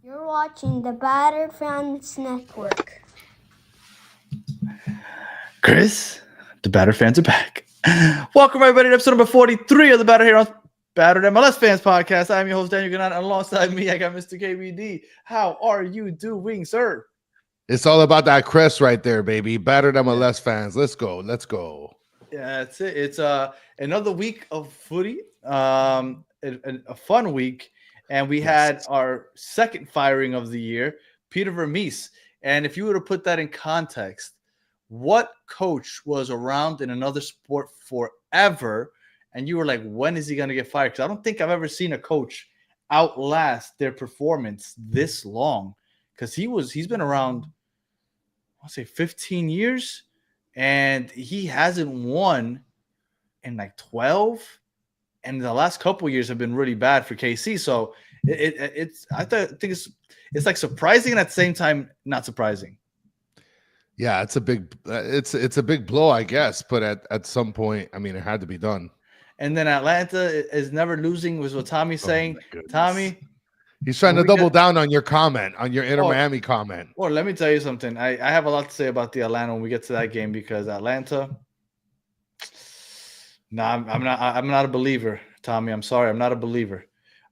You're watching the Battered Fans Network. Chris, the Battered fans are back. Welcome everybody to episode number 43 of the Battered here on Battered MLS Fans Podcast. I'm your host, Daniel Gannon, and alongside me, I got Mr. KBD. How are you doing, sir? It's all about that Chris right there, baby. Battered MLS fans. Let's go. Let's go. Yeah, that's it. It's another week of footy, a fun week, and we had our second firing of the year, Peter Vermees. And if you were to put that in context, what coach was around in another sport forever, and you were like, when is he going to get fired? Because I don't think I've ever seen a coach outlast their performance this long, because he's been around, I'll say 15 years. And he hasn't won in like 12, and the last couple of years have been really bad for KC. So I think it's like surprising and at the same time not surprising. Yeah, it's a big blow, I guess. But at some point, I mean, it had to be done. And then Atlanta is never losing, was what Tommy's saying. Tommy, he's trying to double down on your comment, on your Inter Miami comment. Well, let me tell you something. I have a lot to say about the Atlanta when we get to that game, because Atlanta. No, I'm not a believer, Tommy. I'm sorry, I'm not a believer.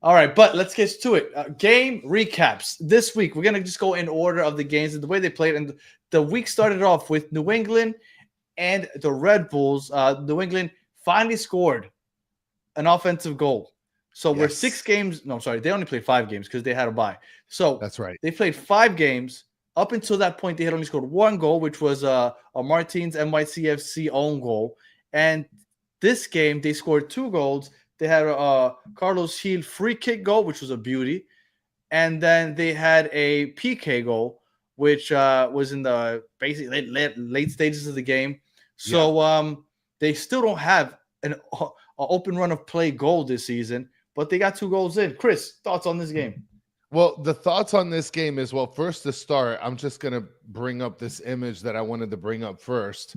All right, but let's get to it. Game recaps this week. We're gonna just go in order of the games and the way they played. And the week started off with New England and the Red Bulls. New England finally scored an offensive goal. So we're 6 games. No, I'm sorry. They only played 5 games because they had a bye. So that's right. They played 5 games. Up until that point, they had only scored 1 goal, which was a Martins NYCFC own goal. And this game, they scored 2 goals. They had a Carlos Gil free kick goal, which was a beauty. And then they had a PK goal, which was in the basically late stages of the game. So they still don't have an open run of play goal this season, but they got 2 goals in. Chris, thoughts on this game? Well, the thoughts on this game is, well, first to start, I'm just going to bring up this image that I wanted to bring up first.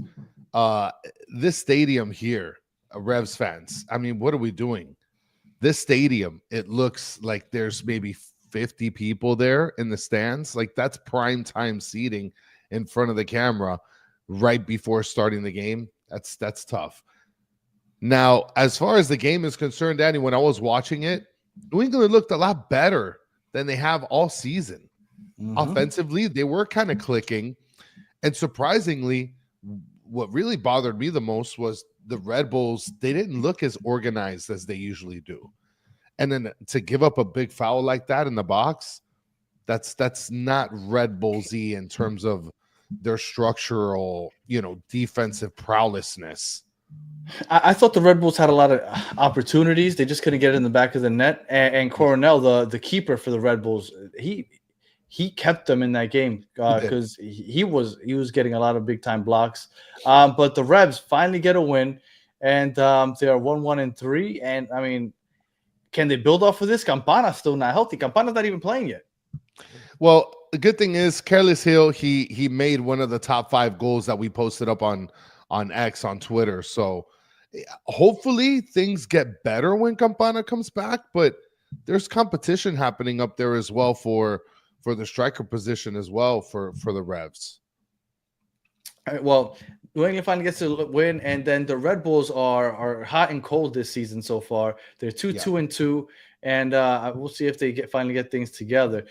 This stadium here, Revs fans, I mean, what are we doing? This stadium, it looks like there's maybe 50 people there in the stands. Like, that's prime time seating in front of the camera right before starting the game. That's tough. Now, as far as the game is concerned, Danny, when I was watching it, New England looked a lot better than they have all season. Offensively, they were kind of clicking. And surprisingly, what really bothered me the most was the Red Bulls. They didn't look as organized as they usually do. And then to give up a big foul like that in the box, that's not Red Bulls-y in terms of their structural, defensive prowessness. I thought the Red Bulls had a lot of opportunities. They just couldn't get it in the back of the net. And Coronel, the keeper for the Red Bulls, he kept them in that game because he was getting a lot of big time blocks. But the Revs finally get a win, and they are 1-1-3. And I mean, can they build off of this? Campana's still not healthy. Campana's not even playing yet. Well, the good thing is Carlos Gil, he made one of the top 5 goals that we posted up on X, on Twitter. So hopefully things get better when Campana comes back, but there's competition happening up there as well for the striker position as well for the Revs. All right, well, New England finally gets to win, and then the Red Bulls are hot and cold this season so far. They're 2-2-2, and we'll see if they finally get things together.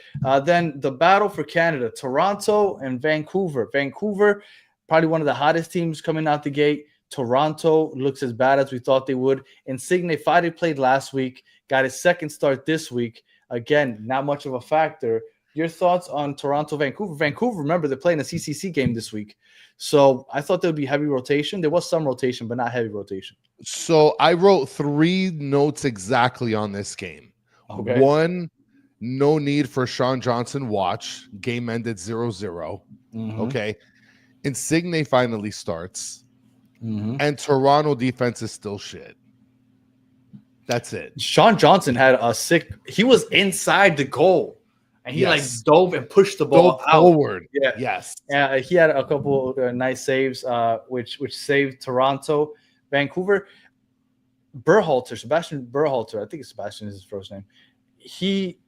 Then the battle for Canada, Toronto and Vancouver. Vancouver, probably one of the hottest teams coming out the gate. Toronto looks as bad as we thought they would. Insigne finally played last week, got his second start this week. Again, not much of a factor. Your thoughts on Toronto, Vancouver? Vancouver, remember, they're playing a CCC game this week. So I thought there would be heavy rotation. There was some rotation, but not heavy rotation. So I wrote 3 notes exactly on this game. Okay. 1, no need for Sean Johnson watch. Game ended 0-0. Okay. Insigne finally starts. And Toronto defense is still shit. That's it. Sean Johnson had he was inside the goal. And he dove and pushed the ball out. Forward. Yeah. Yes. He had a couple nice saves, which saved Toronto. Vancouver, Sebastian Berhalter, I think Sebastian is his first name. He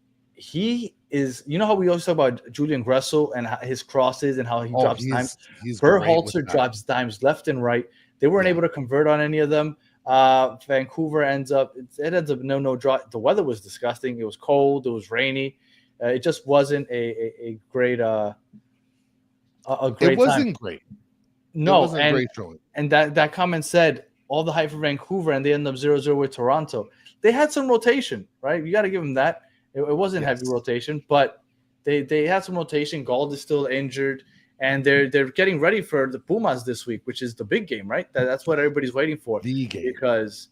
he is. You know how we always talk about Julian Gressel and his crosses and how he drops dimes. He's great with Berhalter that. drops dimes left and right. They weren't able to convert on any of them. Vancouver ends up no draw. The weather was disgusting. It was cold. It was rainy. It just wasn't a great It wasn't time. great. No, it wasn't great showing. And that comment said all the hype for Vancouver, and they end up 0-0 with Toronto. They had some rotation, right? You got to give them that. It wasn't heavy rotation, but they had some rotation. Gald is still injured, and they're getting ready for the Pumas this week, which is the big game, right? That's what everybody's waiting for. The game. Because,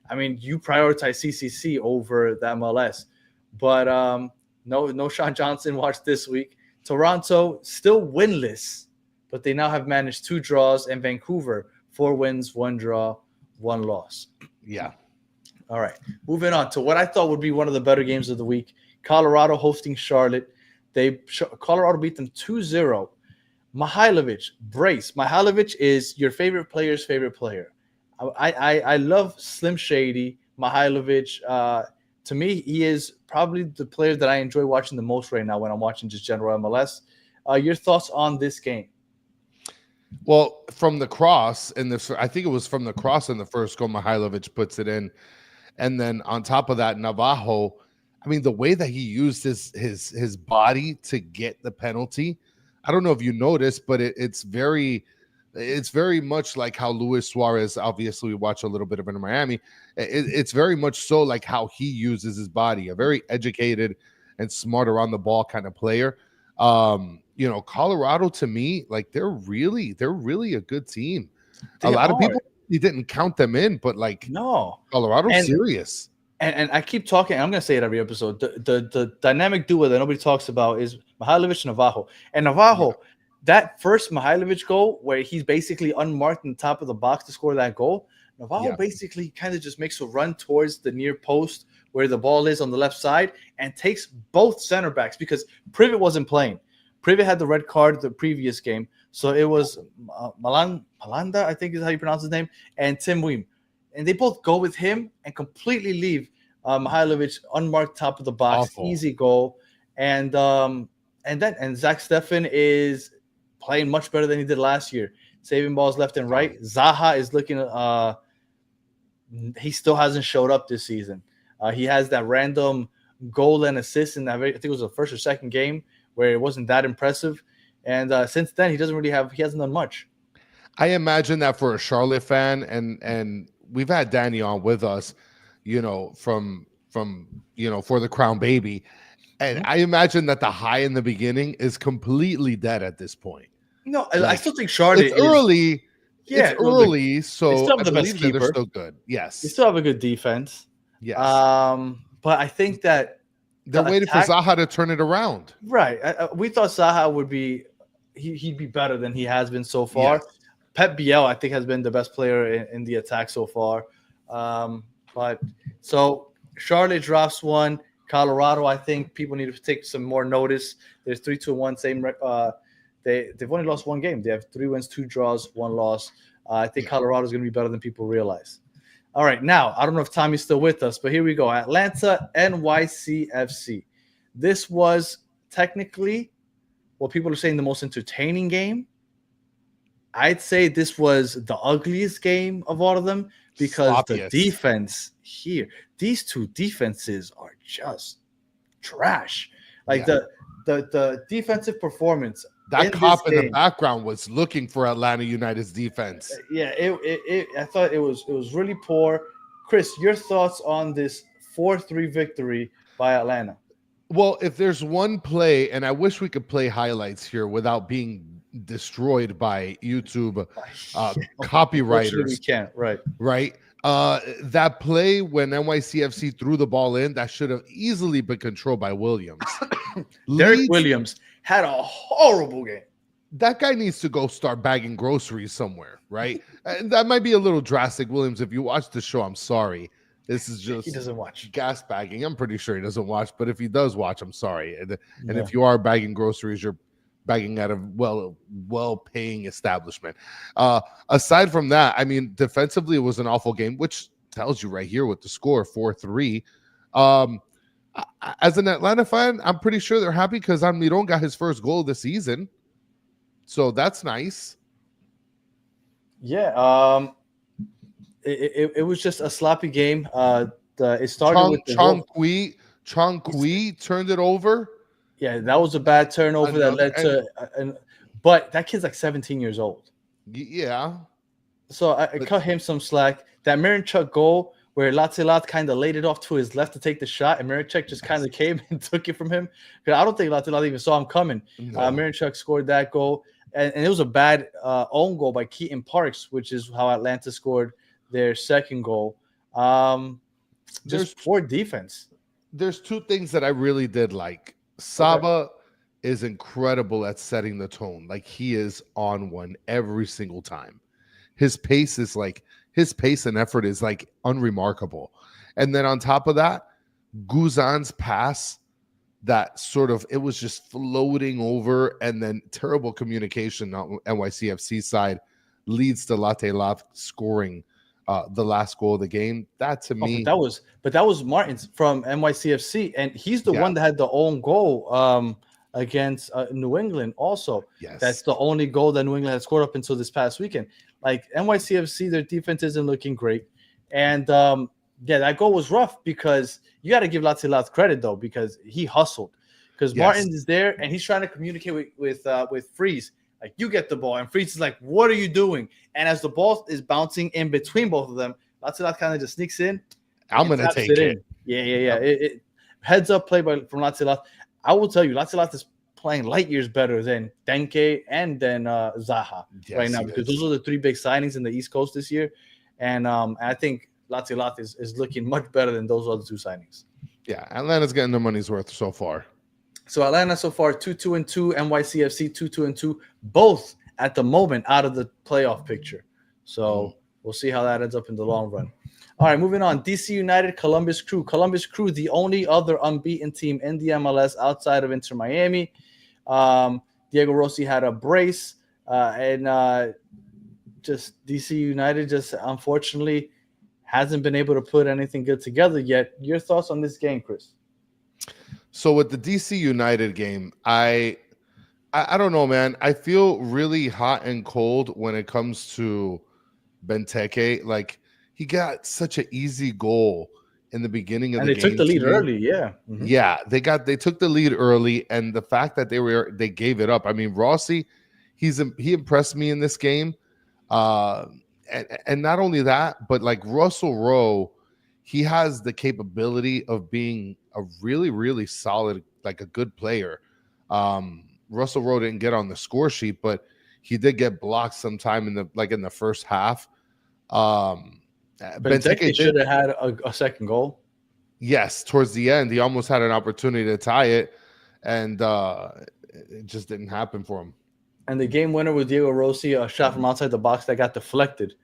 I mean, you prioritize CCC over the MLS. But no Sean Johnson watched this week. Toronto still winless, but they now have managed 2 draws, and Vancouver 4 wins, 1 draw, 1 loss. Yeah. All right, moving on to what I thought would be one of the better games of the week. Colorado hosting Charlotte. Colorado beat them 2-0. Mihailovic, brace. Mihailovic is your favorite player's favorite player. I love Slim Shady. Mihailovic, to me, he is probably the player that I enjoy watching the most right now when I'm watching just general MLS. Your thoughts on this game? Well, from the cross I think it was from the cross in the first goal, Mihailovic puts it in. And then on top of that, Navajo, I mean, the way that he used his body to get the penalty, I don't know if you noticed, but it's very much like how Luis Suarez, obviously we watch a little bit of it in Miami. It's very much so like how he uses his body, a very educated and smart around the ball kind of player. Colorado, to me, like they're really a good team. A lot of people, you didn't count them in, but Colorado's serious. And I keep talking. I'm going to say it every episode. The dynamic duo that nobody talks about is Mihailovic and Navajo. And Navajo, that first Mihailovic goal where he's basically unmarked in the top of the box to score that goal, Navajo basically kind of just makes a run towards the near post where the ball is on the left side and takes both center backs because Privet wasn't playing. Privet had the red card the previous game. So it was Malanda, I think is how you pronounce his name, and Tim Weem. And they both go with him and completely leave Mihailovic unmarked top of the box. Awful. Easy goal. And Zach Steffen is playing much better than he did last year. Saving balls left and right. Zaha is looking he still hasn't showed up this season. He has that random goal and assist in that I think it was the first or second game where it wasn't that impressive. And since then, he hasn't done much. I imagine that for a Charlotte fan, and we've had Danny on with us, from for the Crown Baby. And I imagine that the high in the beginning is completely dead at this point. No, I still think Charlotte is early. Yeah, it's early, so they still have the best keeper. They're still good. Yes. They still have a good defense. Yes. But I think that they're waiting for Zaha to turn it around. Right. We thought Zaha would be he'd be better than he has been so far. Yes. Pep Biel, I think, has been the best player in the attack so far. But so Charlotte drops 1. Colorado, I think people need to take some more notice. There's 3-2-1, same. They've only lost 1 game. They have 3 wins, 2 draws, 1 loss. I think Colorado is going to be better than people realize. All right, now I don't know if Tommy's still with us, but here we go. Atlanta NYCFC. This was technically what people are saying the most entertaining game. I'd say this was the ugliest game of all of them because the defense here, these 2 defenses are just trash. Like the defensive performance. That cop in the background was looking for Atlanta United's defense. Yeah, I thought it was really poor. Chris, your thoughts on this 4-3 victory by Atlanta? Well, if there's one play, and I wish we could play highlights here without being destroyed by YouTube copywriters. We can't, right? Right. That play when NYCFC threw the ball in, that should have easily been controlled by Williams. Derek Williams had a horrible game. That guy needs to go start bagging groceries somewhere, right? And that might be a little drastic, Williams. If you watch the show, I'm sorry. This is just he doesn't watch gas bagging. I'm pretty sure he doesn't watch, but if he does watch, I'm sorry. And if you are bagging groceries, you're bagging at a well-paying establishment. Aside from that, I mean, defensively, it was an awful game, which tells you right here with the score 4-3. As an Atlanta fan, I'm pretty sure they're happy because Almiron got his first goal of the season. So that's nice. Yeah. It was just a sloppy game. It started with the goal. Chong Kui turned it over. Yeah, that was a bad turnover that led to. But that kid's like 17 years old. Yeah. So I cut him some slack. That Miranchuk goal where Latzilat kind of laid it off to his left to take the shot, and Miranchuk just kind of came and took it from him. Because I don't think Latzilat even saw him coming. No. Miranchuk scored that goal, and it was a bad own goal by Keaton Parks, which is how Atlanta scored their second goal. Just poor defense. There's two things that I really did like. Saba is incredible at setting the tone. Like, he is on one every single time. His pace and effort is like unremarkable. And then on top of that, Guzan's pass, that sort of, it was just floating over, and then terrible communication on NYCFC side leads to Latte Laf scoring the last goal of the game. That to me, that was Martin's from NYCFC, and he's the one that had the own goal against New England. Also, that's the only goal that New England had scored up until this past weekend. Like, NYCFC, their defense isn't looking great, and that goal was rough because you got to give Latzilat credit though, because he hustled, because Martin is there and he's trying to communicate with Freeze. Like, you get the ball, and Freeze is like, "What are you doing?" And as the ball is bouncing in between both of them, Latzilat kind of just sneaks in. I'm gonna take it. Yeah. It heads up play from Latzilat. I will tell you, Latzilat is playing light years better than Denke and then Zaha right now, because those are the three big signings in the East Coast this year, and I think Latzilat is looking much better than those other two signings. Yeah, Atlanta's getting their money's worth so far. So Atlanta so far 2-2-2, NYCFC 2-2-2, both at the moment out of the playoff picture. So we'll see how that ends up in the long run. All right, moving on. DC United, Columbus Crew. Columbus Crew, the only other unbeaten team in the MLS outside of Inter Miami. Diego Rossi had a brace, and just DC United just unfortunately hasn't been able to put anything good together yet. Your thoughts on this game, Chris? So with the DC United game, I don't know, man. I feel really hot and cold when it comes to Benteke. Like, he got such an easy goal in the beginning of the game. And they took the lead early, yeah. Mm-hmm. Yeah, they took the lead early, and the fact that they gave it up. I mean, Rossi, he impressed me in this game. And not only that, but like Russell Rowe, he has the capability of being a really, really solid, like a good player. Russell Rowe didn't get on the score sheet, but he did get blocked sometime in the first half. Benteke should have had a second goal. Yes, towards the end, he almost had an opportunity to tie it, and it just didn't happen for him. And the game winner was Diego Rossi, a shot from outside the box that got deflected.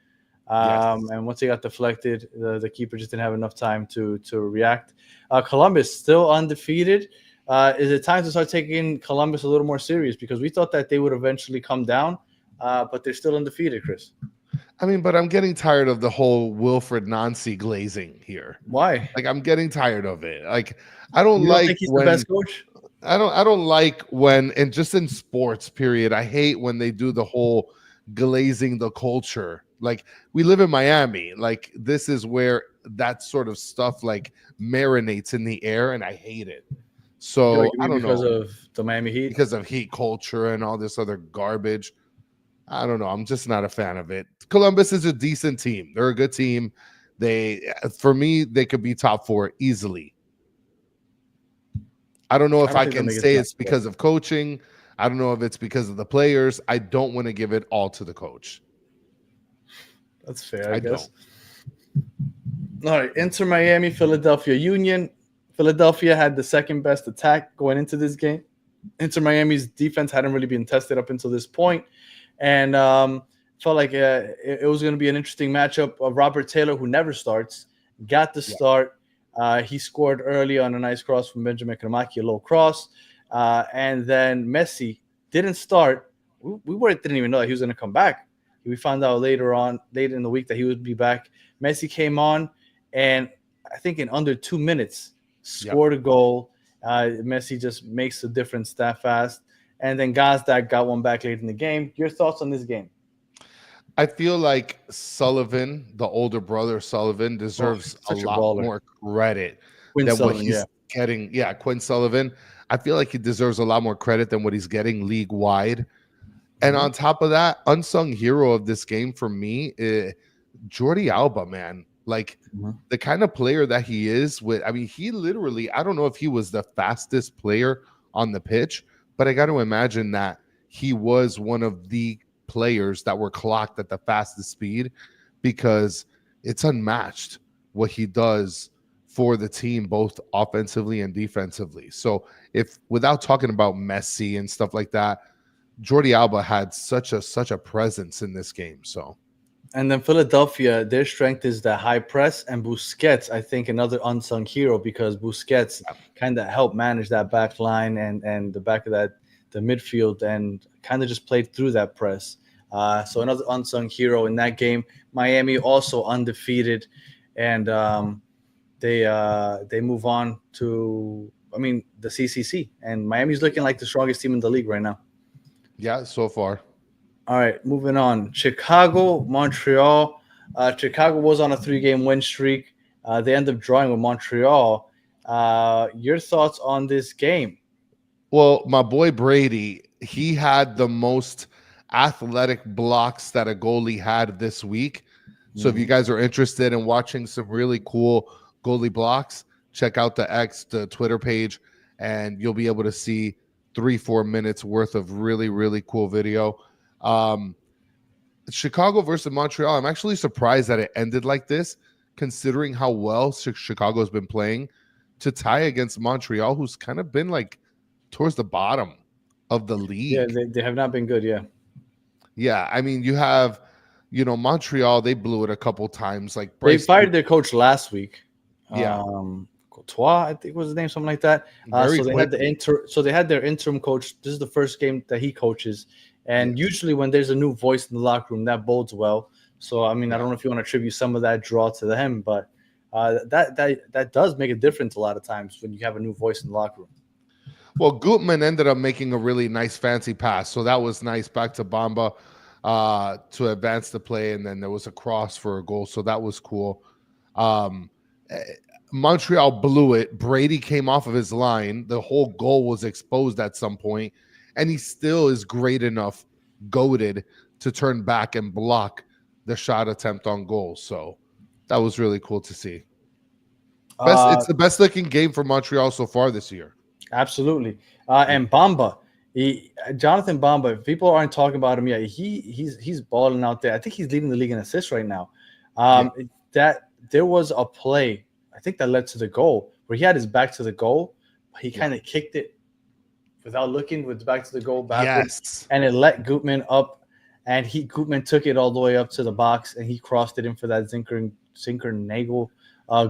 And once it got deflected, the keeper just didn't have enough time to react. Columbus still undefeated. Is it time to start taking Columbus a little more serious? Because we thought that they would eventually come down, but they're still undefeated, Chris. I mean, but I'm getting tired of the whole Wilfred Nancy glazing here. Why? Like, I'm getting tired of it. Like, I don't think he's the best coach? I don't like when, and just in sports, period, I hate when they do the whole glazing the culture. Like, we live in Miami. Like, this is where that sort of stuff like marinates in the air, and I hate it. So I don't know, because of the Miami Heat, because of heat culture and all this other garbage. I don't know. I'm just not a fan of it. Columbus is a decent team. They're a good team. For me, they could be top 4 easily. I don't know if I can say it's because of coaching. I don't know if it's because of the players. I don't want to give it all to the coach. That's fair, I guess. Don't. All right, Inter Miami, Philadelphia Union. Philadelphia had the second best attack going into this game. Inter Miami's defense hadn't really been tested up until this point. And felt like it was going to be an interesting matchup. Robert Taylor, who never starts, got the start. He scored early on a nice cross from Benjamin Kramaki, a low cross. And then Messi didn't start. We didn't even know that he was going to come back. We found out later in the week that he would be back. Messi came on, and I think in under 2 minutes scored a goal. Messi just makes the difference that fast. And then Gazdag got one back late in the game. Your thoughts on this game? I feel like Sullivan, the older brother Sullivan, deserves a lot more credit than what he's getting. Yeah, Quinn Sullivan. I feel like he deserves a lot more credit than what he's getting league wide. And on top of that, unsung hero of this game for me, Jordi Alba, man. Like the kind of player that he is he literally, I don't know if he was the fastest player on the pitch, but I got to imagine that he was one of the players that were clocked at the fastest speed, because it's unmatched what he does for the team, both offensively and defensively. So if, without talking about Messi and stuff like that, Jordi Alba had such a presence in this game. So, and then Philadelphia, their strength is the high press, and Busquets, I think, another unsung hero, because Busquets kind of helped manage that back line and the back of the midfield, and kind of just played through that press. So another unsung hero in that game. Miami also undefeated, and they move on to, the CCC, and Miami's looking like the strongest team in the league right now. Yeah, so far. All right, moving on. Chicago, Montreal. Chicago was on a 3-game win streak. They end up drawing with Montreal. Your thoughts on this game? Well, my boy Brady, he had the most athletic blocks that a goalie had this week. So if you guys are interested in watching some really cool goalie blocks, check out the Twitter page, and you'll be able to see 3-4 minutes worth of really, really cool video. Chicago versus Montreal. I'm actually surprised that it ended like this, considering how well Chicago's been playing, to tie against Montreal, who's kind of been like towards the bottom of the league. Yeah, they have not been good. Yeah. I mean, you have, Montreal, they blew it a couple times. Like they fired their coach last week. Yeah. Courtois, I think was his name, something like that. So they had their interim coach. This is the first game that he coaches. And usually when there's a new voice in the locker room, that bodes well. So, I don't know if you want to attribute some of that draw to him, but that does make a difference a lot of times when you have a new voice in the locker room. Well, Gutman ended up making a really nice fancy pass. So that was nice, back to Bamba to advance the play. And then there was a cross for a goal. So that was cool. Montreal blew it. Brady came off of his line. The whole goal was exposed at some point, and he still is great enough, goated, to turn back and block the shot attempt on goal. So that was really cool to see. It's the best looking game for Montreal so far this year. Absolutely. And Bamba, Jonathan Bamba, if people aren't talking about him yet, he's balling out there. I think he's leading the league in assists right now. That there was a play, I think, that led to the goal where he had his back to the goal, but he kind of kicked it without looking, with his back to the goal backwards, and it let Gutman up, and Gutman took it all the way up to the box, and he crossed it in for that Zinkernagel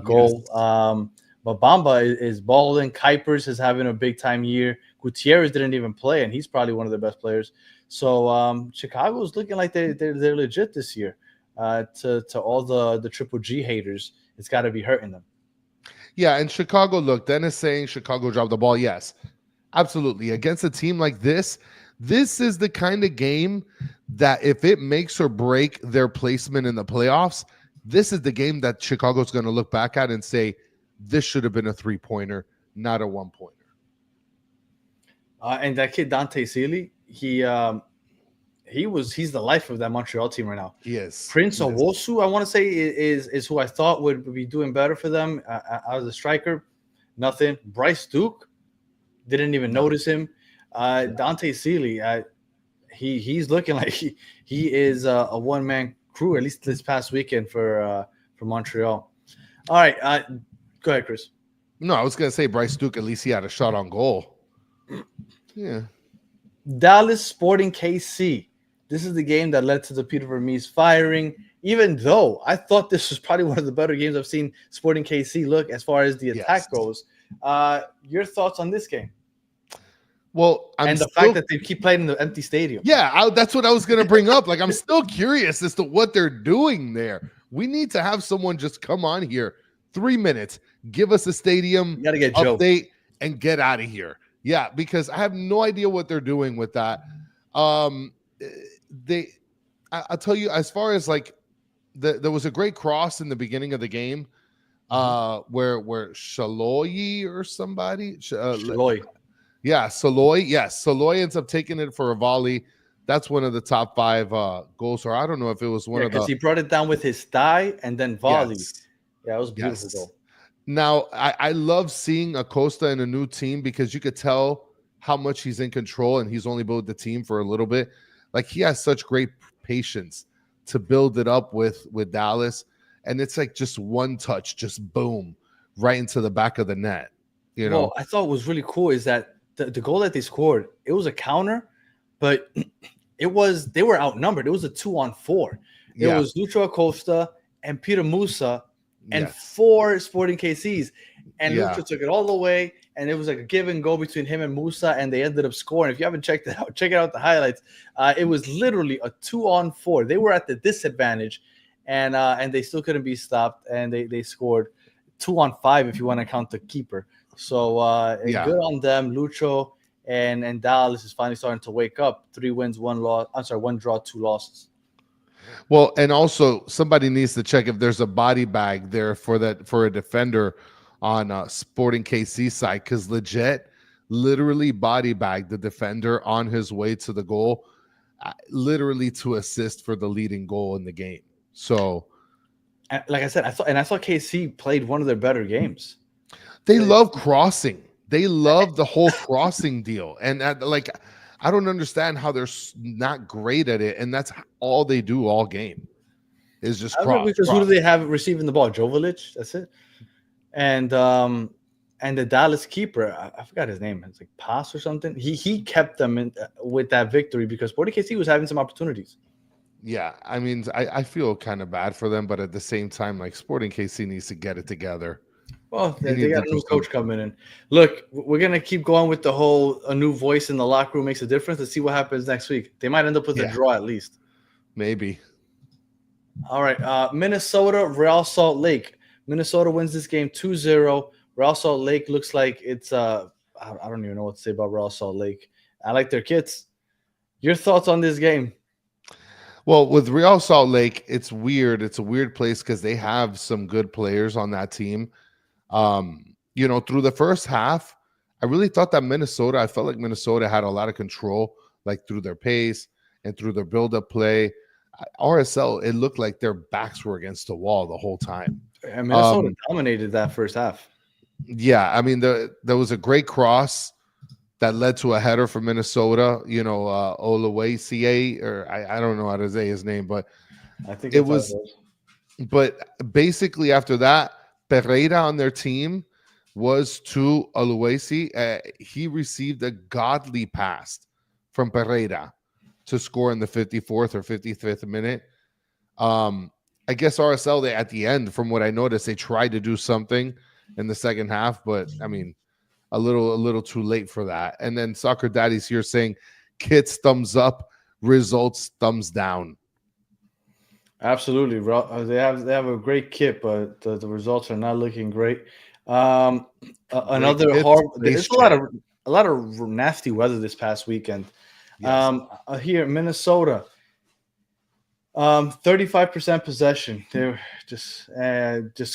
goal. Yes. But Bamba is balling. Kuipers is having a big time year. Gutierrez didn't even play, and he's probably one of the best players. So Chicago's looking like they're legit this year. To all the Triple G haters, it's got to be hurting them. Yeah, and Chicago, look, Dennis saying Chicago dropped the ball. Yes, absolutely. Against a team like this is the kind of game that if it makes or break their placement in the playoffs, this is the game that Chicago's going to look back at and say, this should have been a 3-pointer, not a 1-pointer. And that kid, Dante Sealy, he's the life of that Montreal team right now. Yes. Prince Owosu, I want to say, is who I thought would be doing better for them as a striker. Nothing. Bryce Duke, didn't even notice him. Dante Sealy, he's looking like he is a one-man crew, at least this past weekend for Montreal. All right, go ahead, Chris. No, I was going to say Bryce Duke, at least he had a shot on goal. Yeah. Dallas Sporting KC. This is the game that led to the Peter Vermees firing, even though I thought this was probably one of the better games I've seen Sporting KC look as far as the attack goes. Your thoughts on this game? Well, the fact that they keep playing in the empty stadium. Yeah, that's what I was going to bring up. Like, I'm still curious as to what they're doing there. We need to have someone just come on here, 3 minutes, give us a stadium You got to get Joe. update and get out of here. Yeah, because I have no idea what they're doing with that. I'll tell you, as far as like there was a great cross in the beginning of the game, where Shaloy or somebody, Shaloy. yeah, Saloy, yes, Saloy ends up taking it for a volley. That's one of the top 5 goals, or I don't know if it was one of the. Because he brought it down with his thigh and then volleyed. Yes. Yeah, it was a beautiful goal. Now, I love seeing Acosta in a new team because you could tell how much he's in control, and he's only built the team for a little bit. Like, he has such great patience to build it up with Dallas, and it's like just one touch, just boom, right into the back of the net. You know, I thought what was really cool is that the goal that they scored, it was a counter, but they were outnumbered. It was a 2-on-4. It was Lucho Acosta and Peter Musa and 4 Sporting KCs. And Lucho took it all the way, and it was like a give and go between him and Musa, and they ended up scoring. If you haven't checked it out, check it out, the highlights. It was literally a 2-on-4. They were at the disadvantage, and they still couldn't be stopped, and they scored 2-on-5 if you want to count the keeper. So good on them. Lucho and Dallas is finally starting to wake up. 3 wins, 1 loss. I'm sorry, 1 draw, 2 losses. Well, and also somebody needs to check if there's a body bag there for a defender on Sporting KC side, because literally body bagged the defender on his way to the goal, literally to assist for the leading goal in the game. So, like I said, I thought KC played one of their better games. They love crossing. They love the whole crossing deal, and I don't understand how they're not great at it, and that's all they do all game is just cross. Because who do they have receiving the ball? Jovic, that's it. And the Dallas keeper, I forgot his name. It's like Pass or something. He kept them with that victory because Sporting KC was having some opportunities. Yeah, I mean, I feel kind of bad for them, but at the same time, like, Sporting KC needs to get it together. Well, they got a new coach coming in. Look, we're going to keep going with the whole a new voice in the locker room makes a difference. Let's see what happens next week. They might end up with a draw at least. Maybe. All right. Minnesota, Real Salt Lake. Minnesota wins this game 2-0. Real Salt Lake looks like it's I don't even know what to say about Real Salt Lake. I like their kits. Your thoughts on this game? Well, with Real Salt Lake, it's weird. It's a weird place because they have some good players on that team. Through the first half, I really thought that I felt like Minnesota had a lot of control, like through their pace and through their build-up play. RSL, it looked like their backs were against the wall the whole time. And Minnesota dominated that first half. Yeah, I mean, there was a great cross that led to a header for Minnesota. Oluwaseyi, or I don't know how to say his name, but I think it was. But basically, after that, Pereira on their team was to Oluwaseyi. He received a godly pass from Pereira to score in the 54th or 55th minute. I guess RSL, at the end, from what I noticed, they tried to do something in the second half, but I mean, a little too late for that. And then Soccer Daddy's here saying, "Kits thumbs up, results thumbs down." Absolutely, they have a great kit, but the results are not looking great. Another horrible. There's a lot of nasty weather this past weekend. Yes. Here in Minnesota, 35% possession. They're just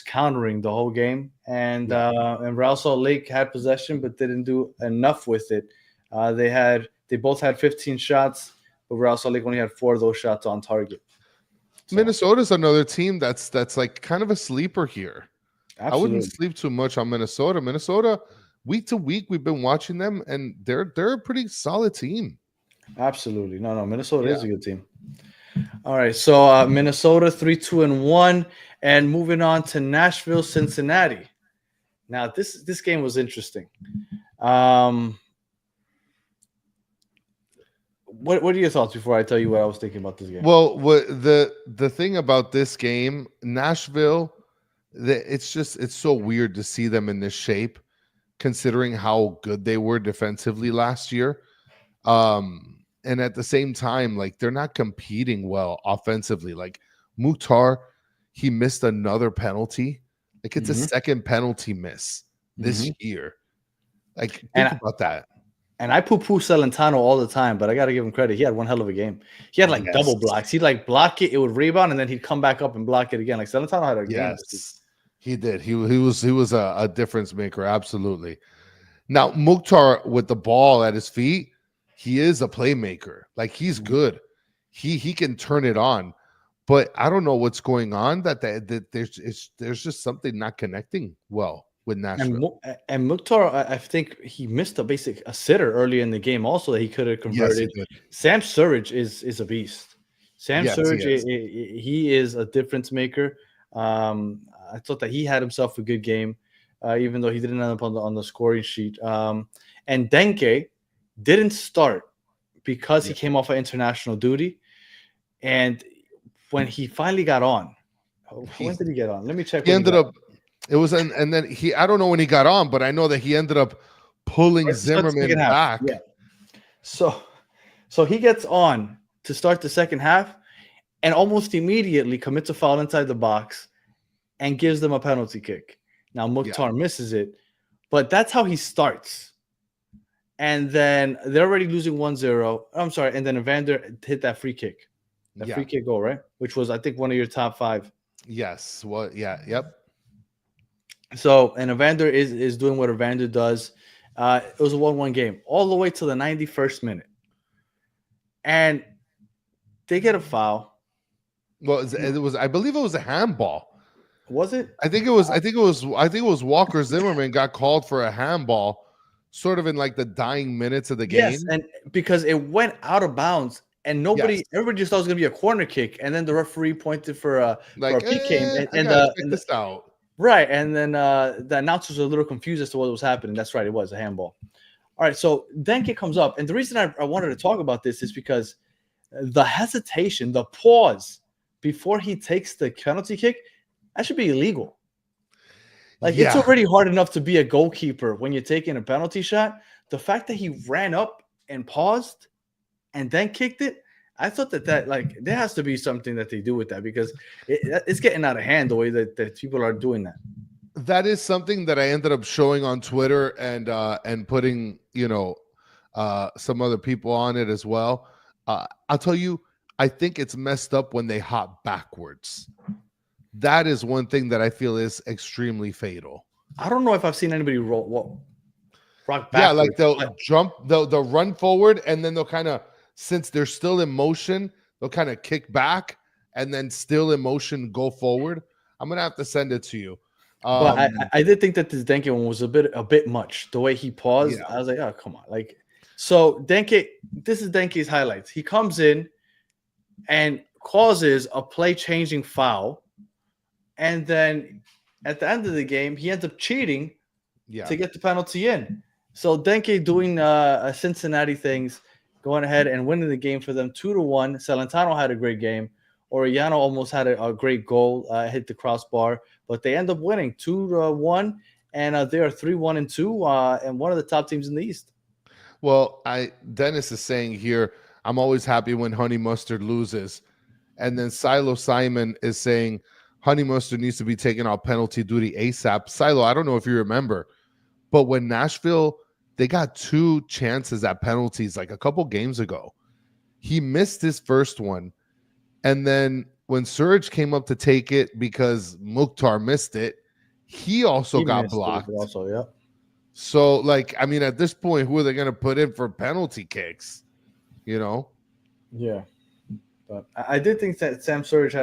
countering the whole game, and Real Salt Lake had possession but didn't do enough with it. They both had 15 shots, but Real Salt Lake only had 4 of those shots on target. So. Minnesota's another team that's like kind of a sleeper here. Absolutely. I wouldn't sleep too much on Minnesota. Minnesota, week to week, we've been watching them, and they're a pretty solid team. Absolutely. No, Minnesota is a good team. All right, so Minnesota 3-2-1, and moving on to Nashville, Cincinnati. Now this game was interesting. What are your thoughts before I tell you what I was thinking about this game? Well, the thing about this game, Nashville, it's so weird to see them in this shape, considering how good they were defensively last year. And at the same time, like, they're not competing well offensively. Like, Mukhtar, he missed another penalty. Like it's a second penalty miss this year. Like think about that. And I poo-poo Celentano all the time, but I got to give him credit. He had one hell of a game. He had like double blocks. He'd like block it, it would rebound, and then he'd come back up and block it again. Like Celentano had a game. He did. He was a difference maker. Absolutely. Now Mukhtar with the ball at his feet, he is a playmaker. Like he's good. He can turn it on. But I don't know what's going on. That there's just something not connecting well with Nashville. And Mukhtar, I think he missed a sitter early in the game also that he could have converted. Yes, Sam Surridge is a beast. Sam Surridge, he is a difference maker. I thought that he had himself a good game, even though he didn't end up on the scoring sheet. And Denke didn't start because he came off of international duty. And when he finally got on, when did he get on? Let me check. He ended up. It was and then I don't know when he got on, but I know that he ended up pulling Zimmerman back. Yeah. So he gets on to start the second half and almost immediately commits a foul inside the box and gives them a penalty kick. Now Mukhtar misses it, but that's how he starts. And then they're already losing 1-0. I'm sorry. And then Evander hit that free kick. Free kick goal, right? Which was, I think, one of your top 5. Yes. Well, yeah. Yep. So, and Evander is doing what Evander does. It was a 1-1 game all the way to the 91st minute. And they get a foul. Well, it was I believe it was a handball. Was it? I think it was Walker Zimmerman got called for a handball sort of in like the dying minutes of the game. Yes, and because it went out of bounds and everybody just thought it was going to be a corner kick, and then the referee pointed for a PK and this out. Right, and then the announcers were a little confused as to what was happening. That's right, it was a handball. All right, so Denke comes up, and the reason I wanted to talk about this is because the hesitation, the pause before he takes the penalty kick, that should be illegal. Like, it's already hard enough to be a goalkeeper when you're taking a penalty shot. The fact that he ran up and paused and then kicked it, I thought that like there has to be something that they do with that, because it's getting out of hand the way that people are doing that. That is something that I ended up showing on Twitter and putting some other people on it as well. I'll tell you, I think it's messed up when they hop backwards. That is one thing that I feel is extremely fatal. I don't know if I've seen anybody rock backwards. Yeah, like they'll jump, they'll run forward, and then they'll kind of, since they're still in motion, they'll kind of kick back and then still in motion go forward. I'm gonna have to send it to you. But I did think that this Denke one was a bit much. The way he paused, I was like, oh, come on. Like, so Denke, this is Denke's highlights. He comes in and causes a play-changing foul, and then at the end of the game, he ends up cheating to get the penalty in. So Denke doing Cincinnati things, going ahead and winning the game for them 2-1. Celentano had a great game. Orellano almost had a great goal, hit the crossbar, but they end up winning 2-1, and they are 3-1-2, and one of the top teams in the East. Well, Dennis is saying here, I'm always happy when Honey Mustard loses, and then Silo Simon is saying Honey Mustard needs to be taken off penalty duty ASAP. Silo, I don't know if you remember, but when Nashville, they got 2 chances at penalties like a couple games ago. He missed his first one. And then when Surge came up to take it because Mukhtar missed it, he also got blocked. Also, yeah. So, like, I mean, at this point, who are they going to put in for penalty kicks? You know? Yeah. But I did think that Sam Surge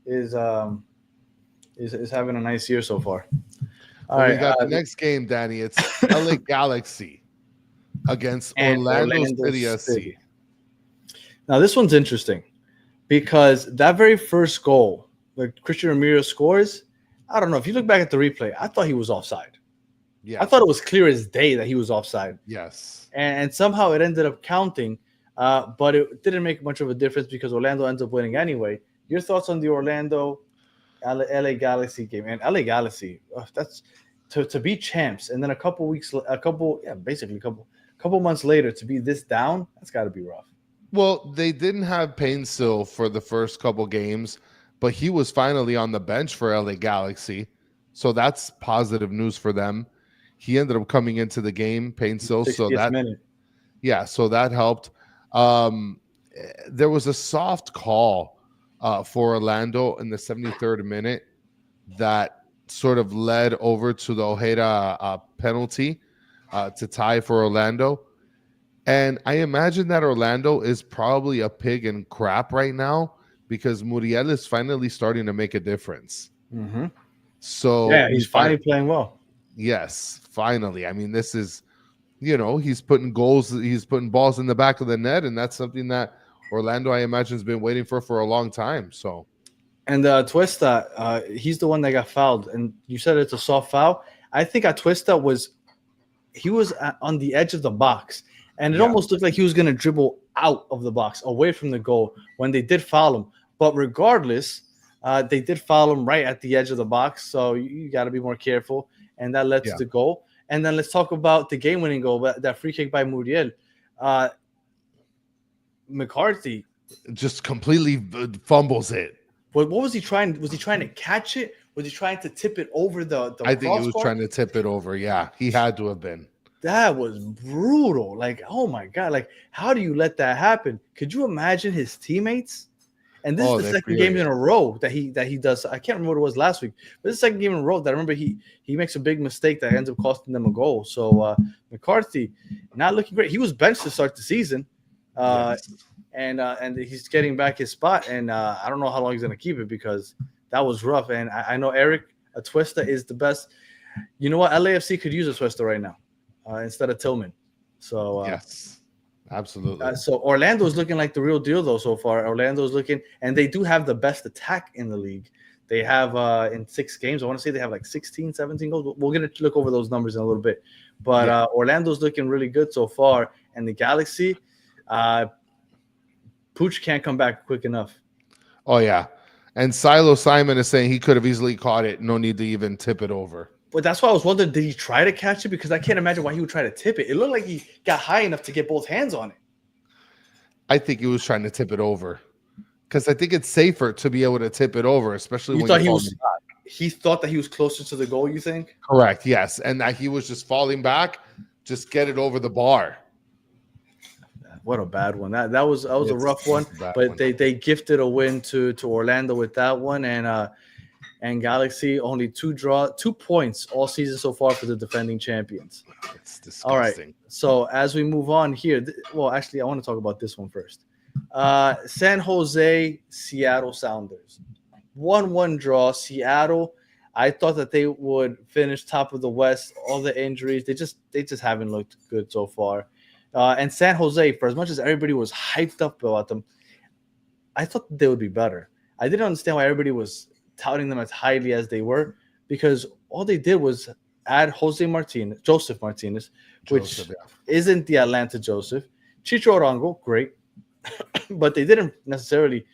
is having a nice year so far. All right, we got the next game, Danny. It's LA Galaxy against Orlando City SC. Now, this one's interesting because that very first goal that Christian Ramirez scores, I don't know. If you look back at the replay, I thought he was offside. Yeah, I thought it was clear as day that he was offside. Yes. And somehow it ended up counting, but it didn't make much of a difference because Orlando ends up winning anyway. Your thoughts on the Orlando LA Galaxy game? And LA Galaxy, that's to be champs, and then a couple months later to be this down, that's got to be rough. Well, they didn't have Painsil for the first couple games, but he was finally on the bench for LA Galaxy So that's positive news for them. He ended up coming into the game, Painsil, so 60th that minute. so that helped. There was a soft call for Orlando in the 73rd minute that sort of led over to the Ojeda penalty to tie for Orlando. And I imagine that Orlando is probably a pig in crap right now because Muriel is finally starting to make a difference. Mm-hmm. So Yeah, he's finally playing well. Yes, finally. I mean, this is, he's putting goals, he's putting balls in the back of the net, and that's something that Orlando, I imagine, has been waiting for a long time. So, and Twista, he's the one that got fouled, and you said it's a soft foul. I think Twista was on the edge of the box, and it almost looked like he was going to dribble out of the box, away from the goal when they did foul him. But regardless, they did foul him right at the edge of the box, so you got to be more careful. And that led to the goal. And then let's talk about the game-winning goal, that free kick by Muriel. McCarthy just completely fumbles it. What was he trying? Was he trying to catch it? Was he trying to tip it over the I think he was trying to tip it over. Yeah, he had to have been. That was brutal. Like, oh my God. Like, how do you let that happen? Could you imagine his teammates? And this is the second game in a row that he does. I can't remember what it was last week, but this is the second game in a row that I remember he makes a big mistake that ends up costing them a goal. So McCarthy not looking great. He was benched to start the season, and he's getting back his spot. And I don't know how long he's going to keep it because that was rough. And I know Eric Twista is the best. You know what? LAFC could use a Twista right now instead of Tillman. So yes. Absolutely. So Orlando's looking like the real deal, though, so far. Orlando's looking, and they do have the best attack in the league. They have, in 6 games, I want to say they have like 16, 17 goals. We're going to look over those numbers in a little bit. But Orlando's looking really good so far. And the Galaxy, Pooch can't come back quick enough. Oh, yeah. And Silo Simon is saying he could have easily caught it. No need to even tip it over. But that's why I was wondering, did he try to catch it? Because I can't imagine why he would try to tip it. It looked like he got high enough to get both hands on it. I think he was trying to tip it over because I think it's safer to be able to tip it over, especially when he thought that he was closer to the goal, you think? Correct, yes. And that he was just falling back, just get it over the bar. What a bad one. That was a rough one. But they gifted a win to Orlando with that one. And Galaxy only 2 points all season so far for the defending champions. It's disgusting. All right. So as we move on here, well, actually, I want to talk about this one first. San Jose, Seattle Sounders. 1-1 draw. Seattle, I thought that they would finish top of the West. All the injuries, they just haven't looked good so far. And San Jose, for as much as everybody was hyped up about them, I thought they would be better. I didn't understand why everybody was touting them as highly as they were, because all they did was add Joseph Martinez, which isn't the Atlanta Joseph. Chicho Arango, great, but they didn't necessarily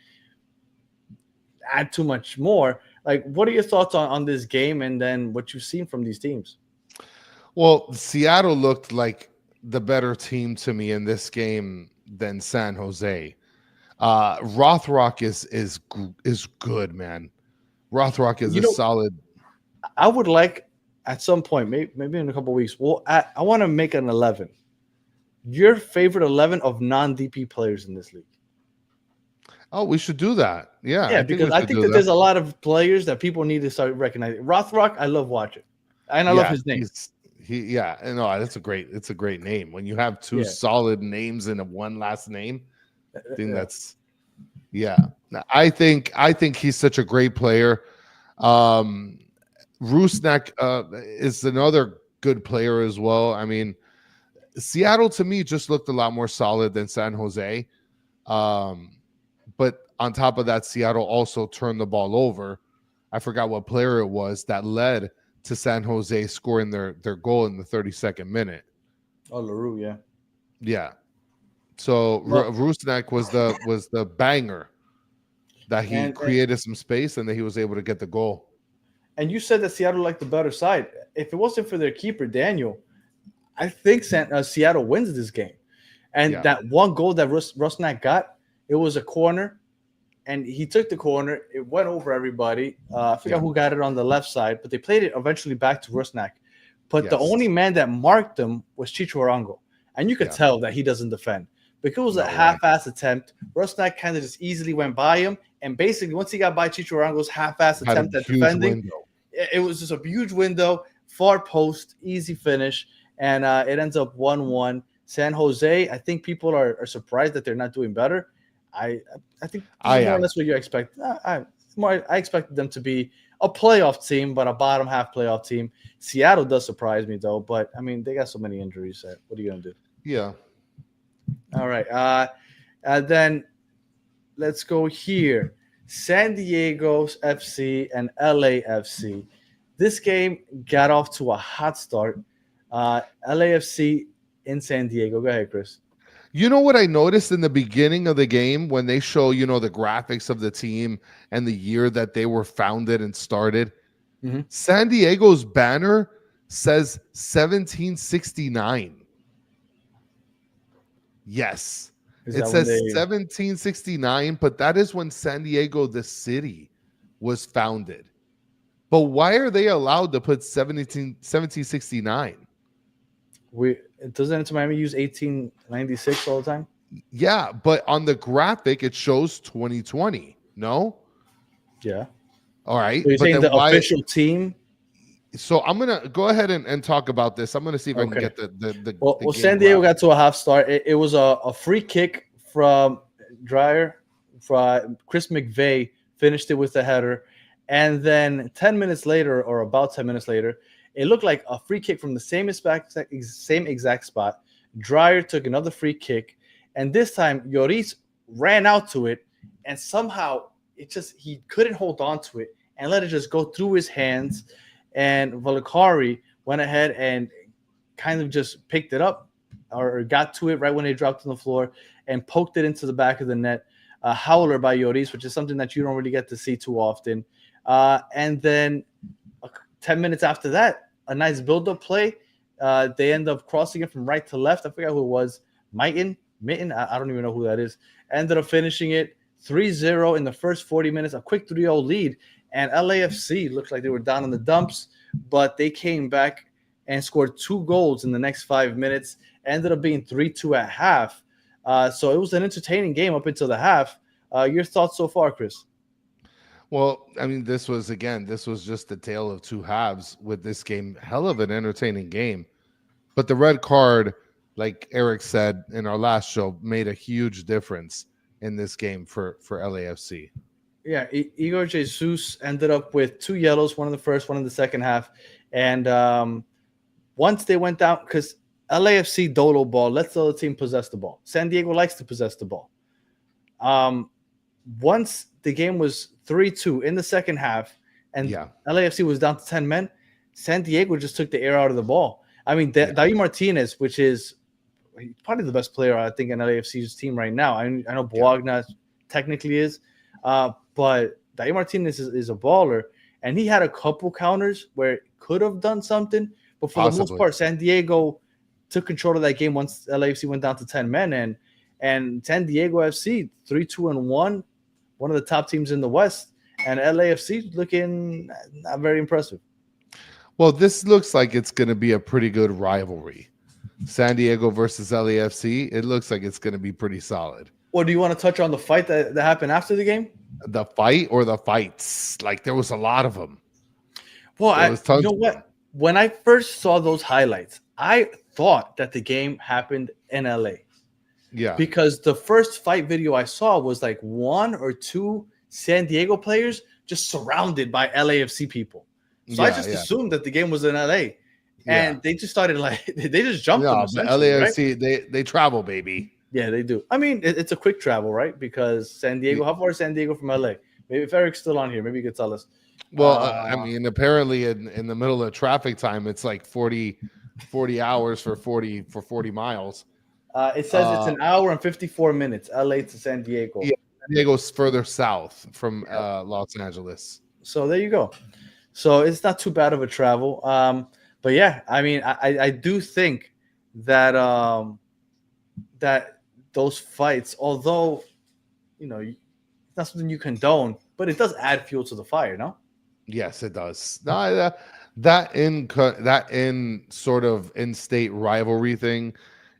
add too much more. Like, what are your thoughts on this game and then what you've seen from these teams? Well, Seattle looked like the better team to me in this game than San Jose. Rothrock is good, man. Rothrock is solid. I would like at some point, maybe in a couple of weeks, I want to make an 11. Your favorite 11 of non-DP players in this league. Oh, we should do that. Yeah. Because I think that there's a lot of players that people need to start recognizing. Rothrock, I love watching. And I love his name. That's a great name. When you have 2 solid names and one last name, I think that's I think he's such a great player. Rusnak is another good player as well. I mean, Seattle to me just looked a lot more solid than San Jose. But on top of that, Seattle also turned the ball over. I forgot what player it was that led to San Jose scoring their goal in the 32nd minute. Oh, LaRue, yeah. Yeah. So Rusnak was the banger that he created some space and that he was able to get the goal. And you said that Seattle liked the better side. If it wasn't for their keeper, Daniel, I think Seattle wins this game. And that one goal that Rusnak got, it was a corner. and he took the corner. It went over everybody. I forgot who got it on the left side, but they played it eventually back to Rusnak. But the only man that marked him was Chicho Arango. And you could tell that he doesn't defend. Because it was a half-ass attempt. Rusnak kind of just easily went by him. And basically, once he got by Chicho Arango's half-ass attempt at defending, it was just a huge window, far post, easy finish. And it ends up 1-1. San Jose, I think people are surprised that they're not doing better. I think more or less what you expect. I expected them to be a playoff team, but a bottom half playoff team. Seattle does surprise me though, but I mean they got so many injuries. What are you gonna do? Yeah. All right. Then let's go here. San Diego FC and LAFC. This game got off to a hot start. LAFC in San Diego. Go ahead, Chris. You know what I noticed in the beginning of the game when they show, the graphics of the team and the year that they were founded and started? Mm-hmm. San Diego's banner says 1769. Yes. It says 1769, but that is when San Diego, the city, was founded. But why are they allowed to put 1769? Doesn't Inter Miami use 1896 all the time? Yeah, but on the graphic it shows 2020. No? Yeah. All right. So you're saying the official team? So I'm gonna go ahead and talk about this. I'm gonna see if I can get the Well, San Diego got to a half start. It was a free kick from Dreyer. Chris McVeigh finished it with a header, and then 10 minutes later, or about 10 minutes later, it looked like a free kick from the same exact spot. Dreyer took another free kick, and this time Lloris ran out to it, and somehow he couldn't hold on to it and let it just go through his hands. And Valakari went ahead and kind of just picked it up or got to it right when they dropped on the floor and poked it into the back of the net. A howler by Lloris, which is something that you don't really get to see too often. And then 10 minutes after that, a nice build-up play. They end up crossing it from right to left. I forgot who it was. Mitten. I don't even know who that is. Ended up finishing it 3-0 in the first 40 minutes, a quick 3-0 lead. And LAFC looked like they were down in the dumps, but they came back and scored 2 goals in the next 5 minutes. Ended up being 3-2 at half. So it was an entertaining game up until the half. Your thoughts so far, Chris? Well, I mean, this was just the tale of two halves with this game. Hell of an entertaining game. But the red card, like Eric said in our last show, made a huge difference in this game for LAFC. Yeah, Igor Jesus ended up with 2 yellows, one in the first, one in the second half. And once they went down, because LAFC dolo ball, lets the other team possess the ball. San Diego likes to possess the ball. Once the game was 3-2 in the second half, and LAFC was down to 10 men, San Diego just took the air out of the ball. I mean, David Martinez, which is probably the best player, I think, in LAFC's team right now. I know Bologna technically is, but David Martinez is a baller, and he had a couple counters where it could have done something, but for the most part, San Diego took control of that game once LAFC went down to 10 men, and San Diego FC 3-2-1, one of the top teams in the West, and LAFC looking not very impressive. Well, this looks like it's going to be a pretty good rivalry. San Diego versus LAFC. It looks like it's going to be pretty solid. Well, do you want to touch on the fight that happened after the game? The fight or the fights? Like, there was a lot of them. Well, you know what? When I first saw those highlights, I thought that the game happened in LA. Yeah. Because the first fight video I saw was like 1 or 2 San Diego players just surrounded by LAFC people. So I just assumed that the game was in LA. And they just started they just jumped them. Yeah, LAFC, right? they travel, baby. Yeah, they do. I mean, it's a quick travel, right? Because San Diego, how far is San Diego from LA? Maybe if Eric's still on here, maybe you could tell us. Well, I mean, apparently in the middle of traffic time, it's like 40 hours for 40 miles. It says it's an hour and 54 minutes, LA to San Diego. Yeah, San Diego's further south from Los Angeles. So there you go. So it's not too bad of a travel. But yeah, I mean, I do think that that those fights, although not something you condone, but it does add fuel to the fire, no? Yes, it does. No, that in sort of in-state rivalry thing,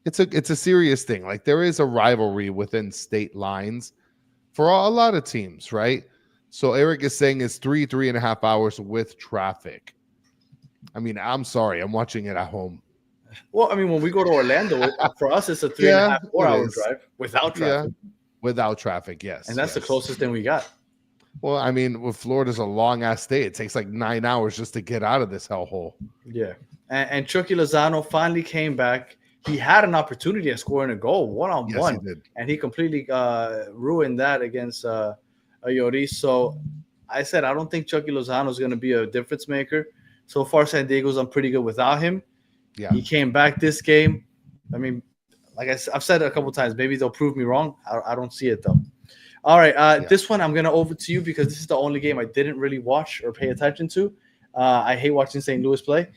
it's a serious thing. Like there is a rivalry within state lines for a lot of teams, right? So Eric is saying it's 3.5 hours with traffic. I mean, I'm sorry, I'm watching it at home. Well, I mean, when we go to Orlando, for us, it's a 3.5, 4 hour drive without traffic. Yeah, without traffic, yes. And that's the closest thing we got. Well, I mean, with Florida's a long ass state. It takes like 9 hours just to get out of this hellhole. Yeah. And Chucky Lozano finally came back. He had an opportunity of scoring a goal one-on-one. Yes, he did. And he completely ruined that against Lloris. So I said, I don't think Chucky Lozano is going to be a difference maker. So far, San Diego's done pretty good without him. Yeah. He came back this game. I mean, like I've said it a couple of times. Maybe they'll prove me wrong. I don't see it, though. All right. This one I'm going to over to you because this is the only game I didn't really watch or pay attention to. I hate watching St. Louis play.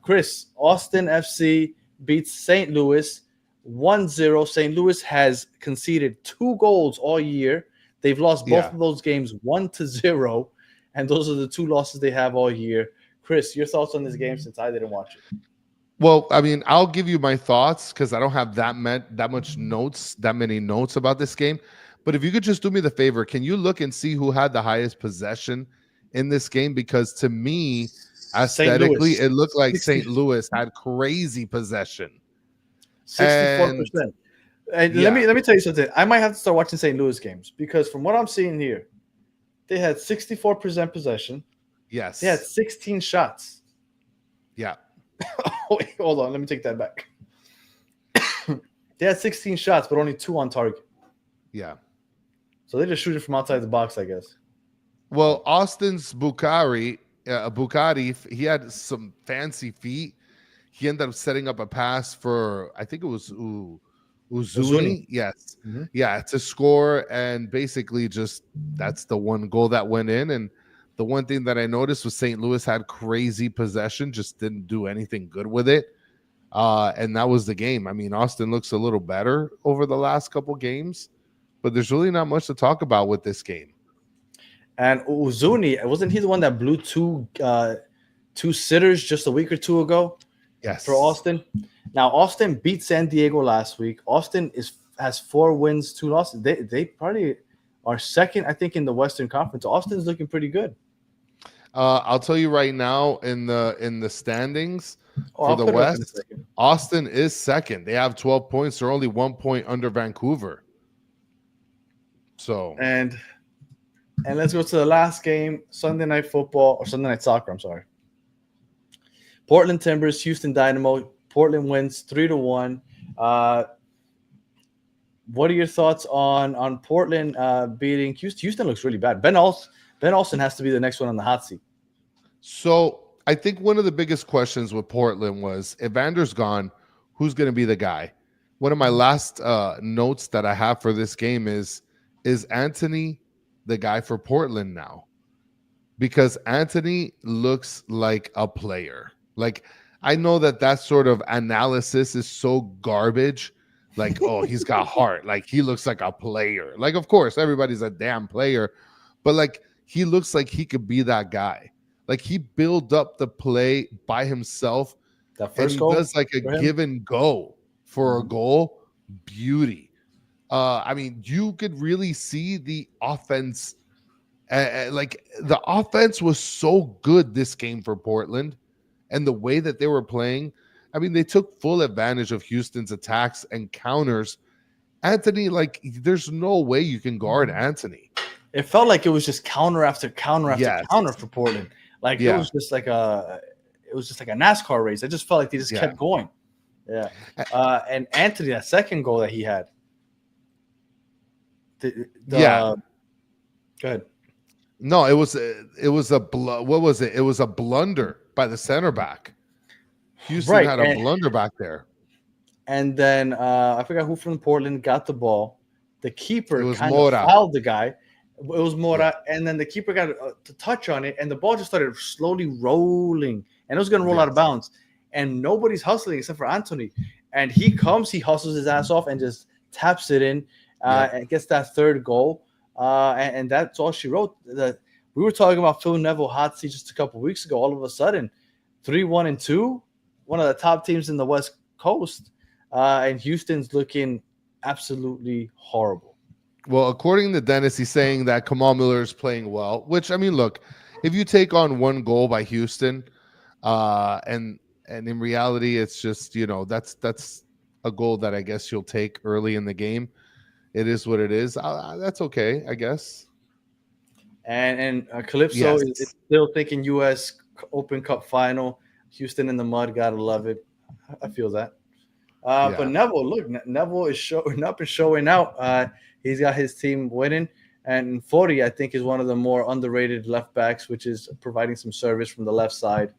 Chris, Austin FC beats St. Louis 1-0. St. Louis has conceded 2 goals all year. They've lost both of those games 1-0, and those are the 2 losses they have all year. Chris, your thoughts on this game since I didn't watch it? Well, I mean, I'll give you my thoughts because I don't have that many notes about this game. But if you could just do me the favor, can you look and see who had the highest possession in this game? Because to me, aesthetically, it looked like St. Louis had crazy possession. 64%. And let me tell you something. I might have to start watching St. Louis games because from what I'm seeing here, they had 64% possession. Yes. They had 16 shots. Yeah. Wait, hold on. Let me take that back. They had 16 shots, but only 2 on target. Yeah. So they just shoot it from outside the box, I guess. Well, Austin's Bukhari, he had some fancy feet. He ended up setting up a pass for, I think it was Uzuni. Yes. Mm-hmm. Yeah, to score. And basically just that's the one goal that went in. And the one thing that I noticed was St. Louis had crazy possession, just didn't do anything good with it. And that was the game. I mean, Austin looks a little better over the last couple games, but there's really not much to talk about with this game. And Uzuni, wasn't he the one that blew two sitters just a week or 2 ago? Yes. For Austin. Now, Austin beat San Diego last week. Austin has 4 wins, 2 losses. They probably are second, I think, in the Western Conference. Austin's looking pretty good. I'll tell you right now in the standings for the West, Austin is second. They have 12 points. They're only 1 point under Vancouver. So and let's go to the last game, Sunday Night Soccer. I'm sorry. Portland Timbers, Houston Dynamo. Portland wins 3-1. What are your thoughts on Portland beating Houston? Houston looks really bad. Ben Olsen has to be the next one on the hot seat. So I think one of the biggest questions with Portland was, if Vander's gone, who's going to be the guy? One of my last notes that I have for this game is Anthony the guy for Portland now? Because Anthony looks like a player. Like, I know that sort of analysis is so garbage. Like, oh, he's got heart. Like, he looks like a player. Like, of course, everybody's a damn player. But, like, he looks like he could be that guy. Like, he built up the play by himself. That first and goal he does, like, a give and go for a goal. Beauty. I mean, you could really see the offense. Like, the offense was so good this game for Portland. And the way that they were playing, I mean, they took full advantage of Houston's attacks and counters. Anthony, like, there's no way you can guard Anthony. It felt like it was just counter after counter after counter for Portland. Like, it was just like a NASCAR race. It just felt like they just kept going. Yeah. And Anthony, that second goal that he had. Go ahead. No, it was what was it? It was a blunder by the center back. Houston had a blunder back there. And then I forgot who from Portland got the ball. The keeper kind of fouled the guy. It was Mora, and then the keeper got to touch on it, and the ball just started slowly rolling, and it was going to roll out of bounds. And nobody's hustling except for Anthony. And he hustles his ass off and just taps it in and gets that third goal. and that's all she wrote. We were talking about Phil Neville hot seat just a couple weeks ago. All of a sudden, 3-1-2, one of the top teams in the West Coast, and Houston's looking absolutely horrible. Well, according to Dennis, he's saying that Kamal Miller is playing well, which, I mean, look, if you take on one goal by Houston, and in reality, it's just, that's a goal that I guess you'll take early in the game. It is what it is. That's okay, I guess. And Calypso is still thinking U.S. Open Cup final. Houston in the mud, gotta love it. I feel that. But Neville, look, Neville is showing up and showing out. He's got his team winning. And Fori, I think, is one of the more underrated left backs, which is providing some service from the left side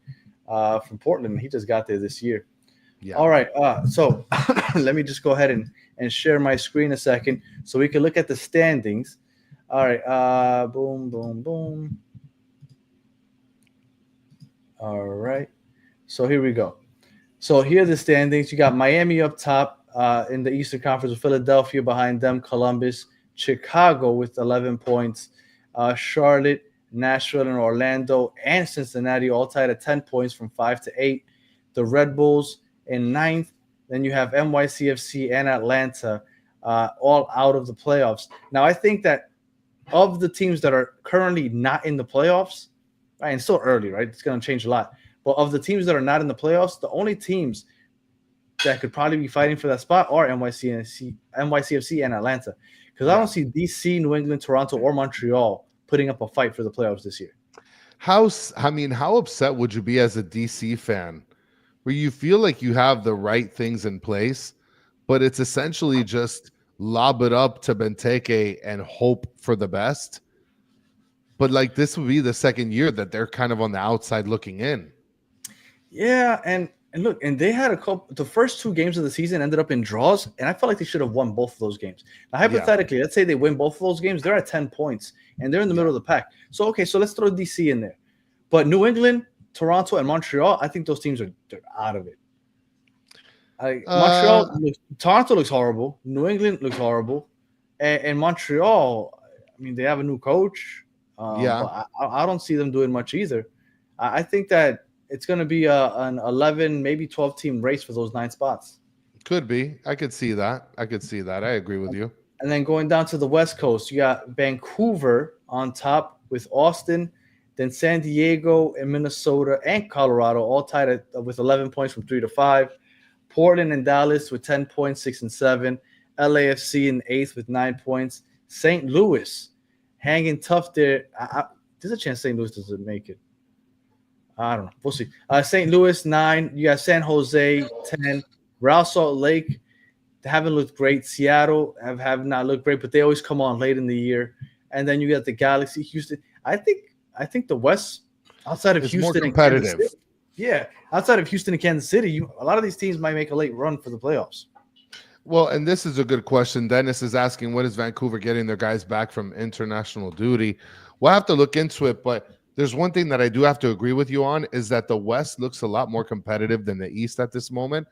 from Portland. He just got there this year. Yeah. All right. So let me just go ahead and share my screen a second so we can look at the standings. All right. Boom, boom, boom. All right. So here we go. So here are the standings. You got Miami up top in the Eastern Conference with Philadelphia behind them, Columbus, Chicago with 11 points, Charlotte, Nashville, and Orlando, and Cincinnati all tied at 10 points from 5 to 8. The Red Bulls in 9th. Then you have NYCFC and Atlanta all out of the playoffs. Now, I think that of the teams that are currently not in the playoffs, right, and still early, right? It's going to change a lot. But of the teams that are not in the playoffs, the only teams that could probably be fighting for that spot are NYCFC and Atlanta. Because I don't see DC, New England, Toronto, or Montreal putting up a fight for the playoffs this year. How upset would you be as a DC fan where you feel like you have the right things in place, but it's essentially just lob it up to Benteke and hope for the best? But like this would be the second year that they're kind of on the outside looking in. Yeah, and look, and they had the first 2 games of the season ended up in draws, and I felt like they should have won both of those games. Now, hypothetically, let's say they win both of those games, they're at 10 points, and they're in the middle of the pack. So, okay, so let's throw DC in there. But New England, Toronto, and Montreal, I think those teams they're out of it. Toronto looks horrible. New England looks horrible. And Montreal, I mean, they have a new coach. But I don't see them doing much either. I think that it's going to be an 11, maybe 12 team race for those 9 spots. Could be. I could see that. I agree with you. And then going down to the West Coast, you got Vancouver on top with Austin, then San Diego and Minnesota and Colorado all tied with 11 points from 3 to 5. Portland and Dallas with 10 points, 6 and 7. LAFC in 8th with 9 points. St. Louis hanging tough there. There's a chance St. Louis doesn't make it. I don't know. We'll see. St. Louis, 9. You got San Jose, 10. Real Salt Lake, they haven't looked great. Seattle have not looked great, but they always come on late in the year. And then you got the Galaxy, Houston. I think the West, outside of Houston, more competitive. And Kansas City, outside of Houston and Kansas City, a lot of these teams might make a late run for the playoffs. Well, and this is a good question. Dennis is asking, when is Vancouver getting their guys back from international duty? We'll have to look into it, but there's one thing that I do have to agree with you on is that the West looks a lot more competitive than the East at this moment.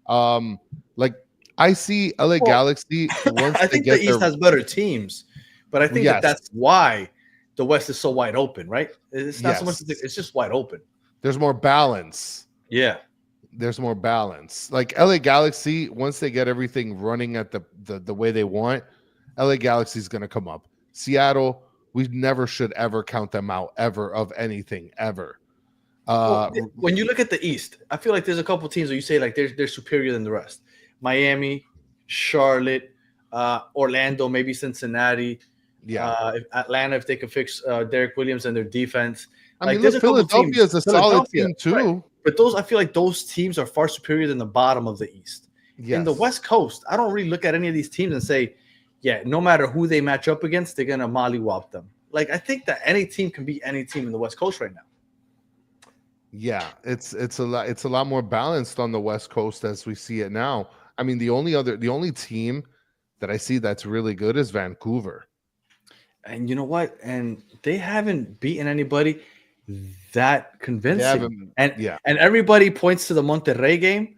Like I see LA Galaxy. I think the East has better teams, but I think that's why the West is so wide open, right? It's not so much. It's just wide open. There's more balance. Yeah. There's more balance. Like LA Galaxy, once they get everything running at the way they want, LA Galaxy is going to come up. Seattle, we never should ever count them out ever of anything ever. When you look at the East, I feel like there's a couple teams where you say like they're superior than the rest. Miami, Charlotte, Orlando, maybe Cincinnati. Yeah, Atlanta if they could fix Derek Williams and their defense. I mean, look, Philadelphia is a solid team too. Right. But I feel like those teams are far superior than the bottom of the East. Yes. In the West Coast, I don't really look at any of these teams and say, yeah, no matter who they match up against, they're gonna mollywop them. Like I think that any team can beat any team in the West Coast right now. Yeah, it's a lot more balanced on the West Coast as we see it now. I mean, the only team that I see that's really good is Vancouver. And you know what? And they haven't beaten anybody that convincing. And everybody points to the Monterrey game,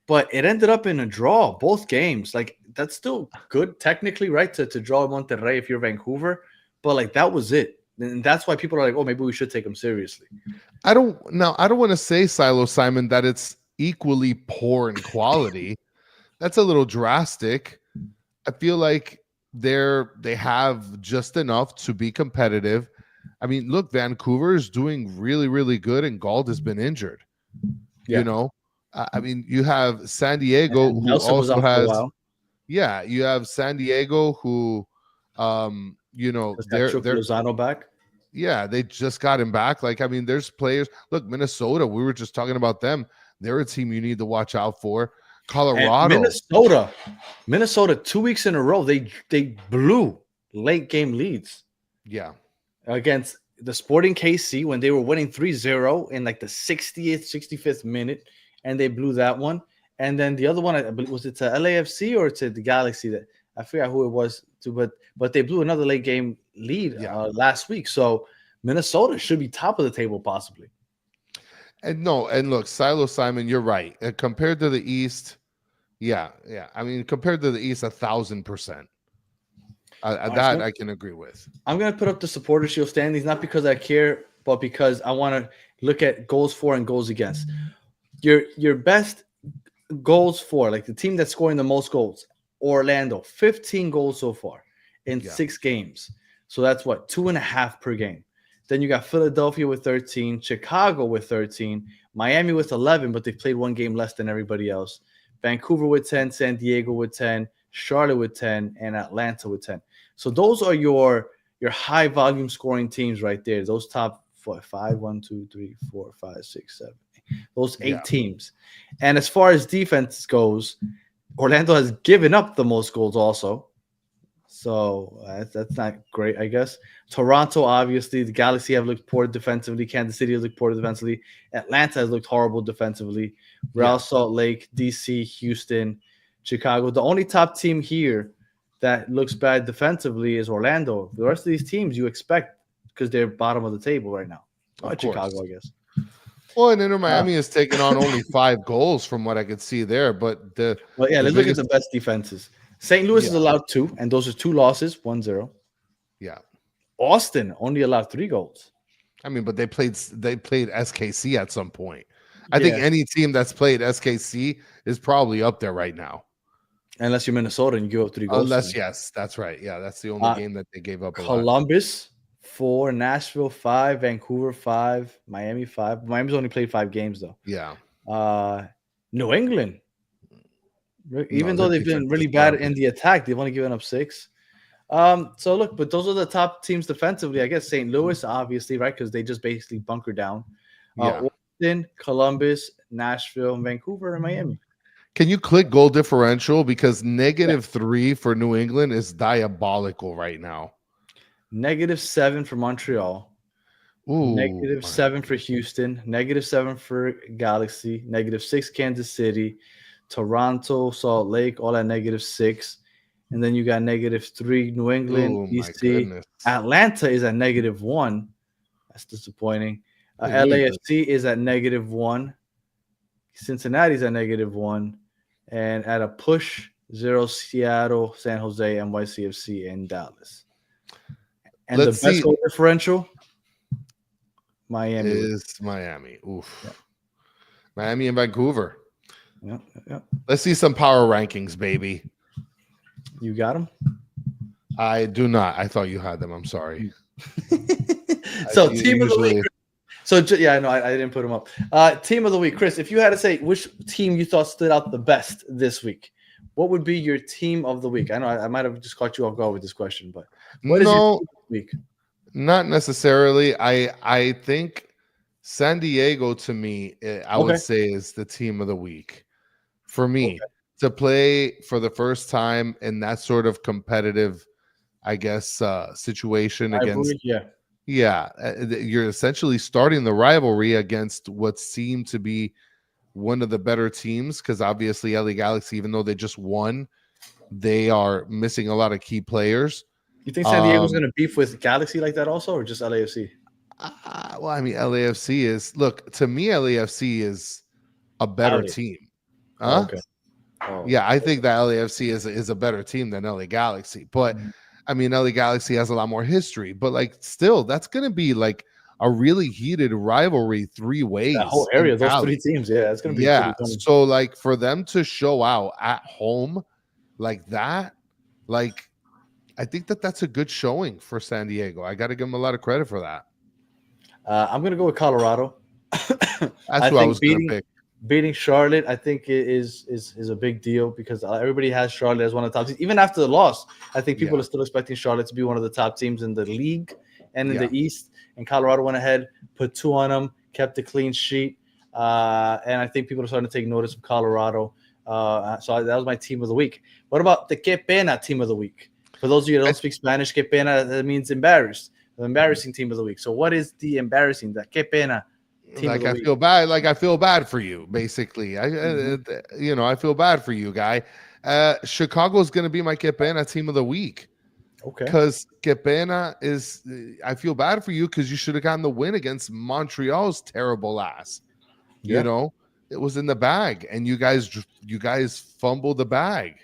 but it ended up in a draw, both games. Like that's still good technically, right? To draw Monterrey if you're Vancouver, but like that was it, and that's why people are like, oh, maybe we should take them seriously. I don't want to say, Silo Simon, that it's equally poor in quality. That's a little drastic. I feel like they have just enough to be competitive. I mean, look, Vancouver is doing really, really good, and Galt has been injured. Yeah. You know, I mean, you have San Diego, And who Nelson was also out for a has, while. yeah, you have San Diego, who, you know, They're Lozano back. yeah, they just got him back. Like, I mean, there's players. Look, Minnesota, we were just talking about them. They're a team you need to watch out for. Colorado, and Minnesota, 2 weeks in a row, they blew late game leads. Yeah. Against the Sporting KC when they were winning 3-0 in like the 60th, 65th minute, and they blew that one. And then the other one, was it to LAFC or to the Galaxy? That I forgot who it was to, but they blew another late game lead last week. So Minnesota should be top of the table possibly. And look, Silo Simon, you're right. Compared to the East, yeah. I mean, compared to the East, 1,000%. That I can agree with. I'm gonna put up the Supporter Shield standings, not because I care, but because I want to look at goals for and goals against. Your best goals for, like the team that's scoring the most goals, Orlando, 15 goals so far in 6 games. So that's what, 2.5 per game. Then you got Philadelphia with 13, Chicago with 13, Miami with 11, but they've played 1 game less than everybody else. Vancouver with 10, San Diego with 10, Charlotte with 10, and Atlanta with 10. So those are your high volume scoring teams right there. Those top 5, 1, 2, 3, 4, 5, 6, 7, 8. Those 8 teams. And as far as defense goes, Orlando has given up the most goals also. So that's not great, I guess. Toronto, obviously, the Galaxy have looked poor defensively. Kansas City has looked poor defensively. Atlanta has looked horrible defensively. Real Salt Lake, DC, Houston, Chicago. The only top team here that looks bad defensively is Orlando. The rest of these teams you expect because they're bottom of the table right now. Chicago, I guess. Well, and Inter Miami has taken on only 5 goals from what I could see there. But let's look at the best defenses. St. Louis is allowed 2, and those are 2 losses, 1-0. Yeah. Austin only allowed 3 goals. I mean, but they played SKC at some point. I think any team that's played SKC is probably up there right now. Unless you're Minnesota and you give up 3 goals. Yes, that's right. Yeah, that's the only game that they gave up. Columbus 4, Nashville 5, Vancouver 5, Miami 5. Miami's only played 5 games though. Yeah. New England, even though they've been really bad in the attack, they've only given up 6. So look, but those are the top teams defensively. I guess St. Louis, obviously, right? Because they just basically bunker down. Austin, Columbus, Nashville, Vancouver, and Miami. Can you click goal differential? Because -3 for New England is diabolical right now. -7 for Montreal. Ooh, -7 for Houston. -7 for Galaxy. -6 Kansas City. Toronto, Salt Lake, all at -6. And then you got -3 New England, DC. Atlanta is at -1. That's disappointing. LAFC is at -1. Cincinnati's at -1. And at a push, 0 Seattle, San Jose, NYCFC, and Dallas. And the best goal differential, Miami. Is Miami. Oof. Yeah. Miami and Vancouver. Yeah. Let's see some power rankings, baby. You got them? I do not. I thought you had them. I'm sorry. So team of the week. So yeah, no, I didn't put them up. Team of the week, Chris. If you had to say which team you thought stood out the best this week, what would be your team of the week? I know I might have just caught you off guard with this question, but what is your team of the week? Not necessarily. I think San Diego, to me, I would say is the team of the week for me. To play for the first time in that sort of competitive, I guess, situation against. You're essentially starting the rivalry against what seemed to be one of the better teams, because obviously LA Galaxy, even though they just won, they are missing a lot of key players. You think San Diego's going to beef with Galaxy like that also, or just LAFC? Well, I mean, LAFC is, to me, LAFC is a better team. Okay. Oh, Yeah, I think that LAFC is a better team than LA Galaxy. But I mean, LA Galaxy has a lot more history. But like, still, that's going to be like a really heated rivalry three that ways whole in area, those three Cali. teams, yeah, it's gonna be Yeah. pretty funny. So like, for them to show out at home like that, like, I think that that's a good showing for San Diego. I got to give them a lot of credit for that. I'm gonna go with Colorado. That's I who I think was going to pick. beating Charlotte, I think is a big deal because everybody has Charlotte as one of the top teams. Even after the loss, I think people Yeah. are still expecting Charlotte to be one of the top teams in the league and in Yeah. the East. And Colorado went ahead, put 2 on them, kept a clean sheet, and I think people are starting to take notice of Colorado. So that was my team of the week. What about the Que Pena team of the week? For those of you that don't speak Spanish, Que Pena, that means embarrassed. The embarrassing team of the week. So what is the embarrassing, the Que Pena team of Like the I week? feel bad. Like I feel bad for you, basically. I feel bad for you, guy. Chicago's going to be my Que Pena team of the week Okay. because Que Pena is. I feel bad for you because you should have gotten the win against Montreal's terrible ass. Yeah. You know, it was in the bag, and you guys fumbled the bag.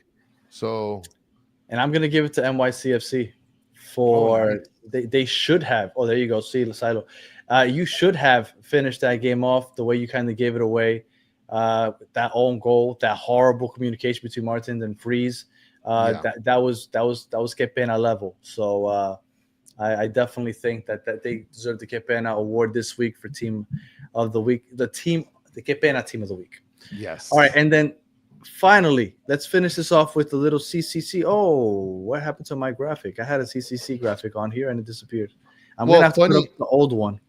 So, And I'm gonna give it to NYCFC for they should have. Oh, there you go. See, Silo. You should have finished that game off the way you kind of gave it away. That own goal, that horrible communication between Martins and Freeze. Yeah. That was Que Pena level. So I definitely think that they deserve the Que Pena award this week for team of the week. The Que Pena team of the week. Yes. All right, and then finally, let's finish this off with the little CCC. Oh, what happened to my graphic? I had a CCC graphic on here and it disappeared. I'm gonna have to put up the old one.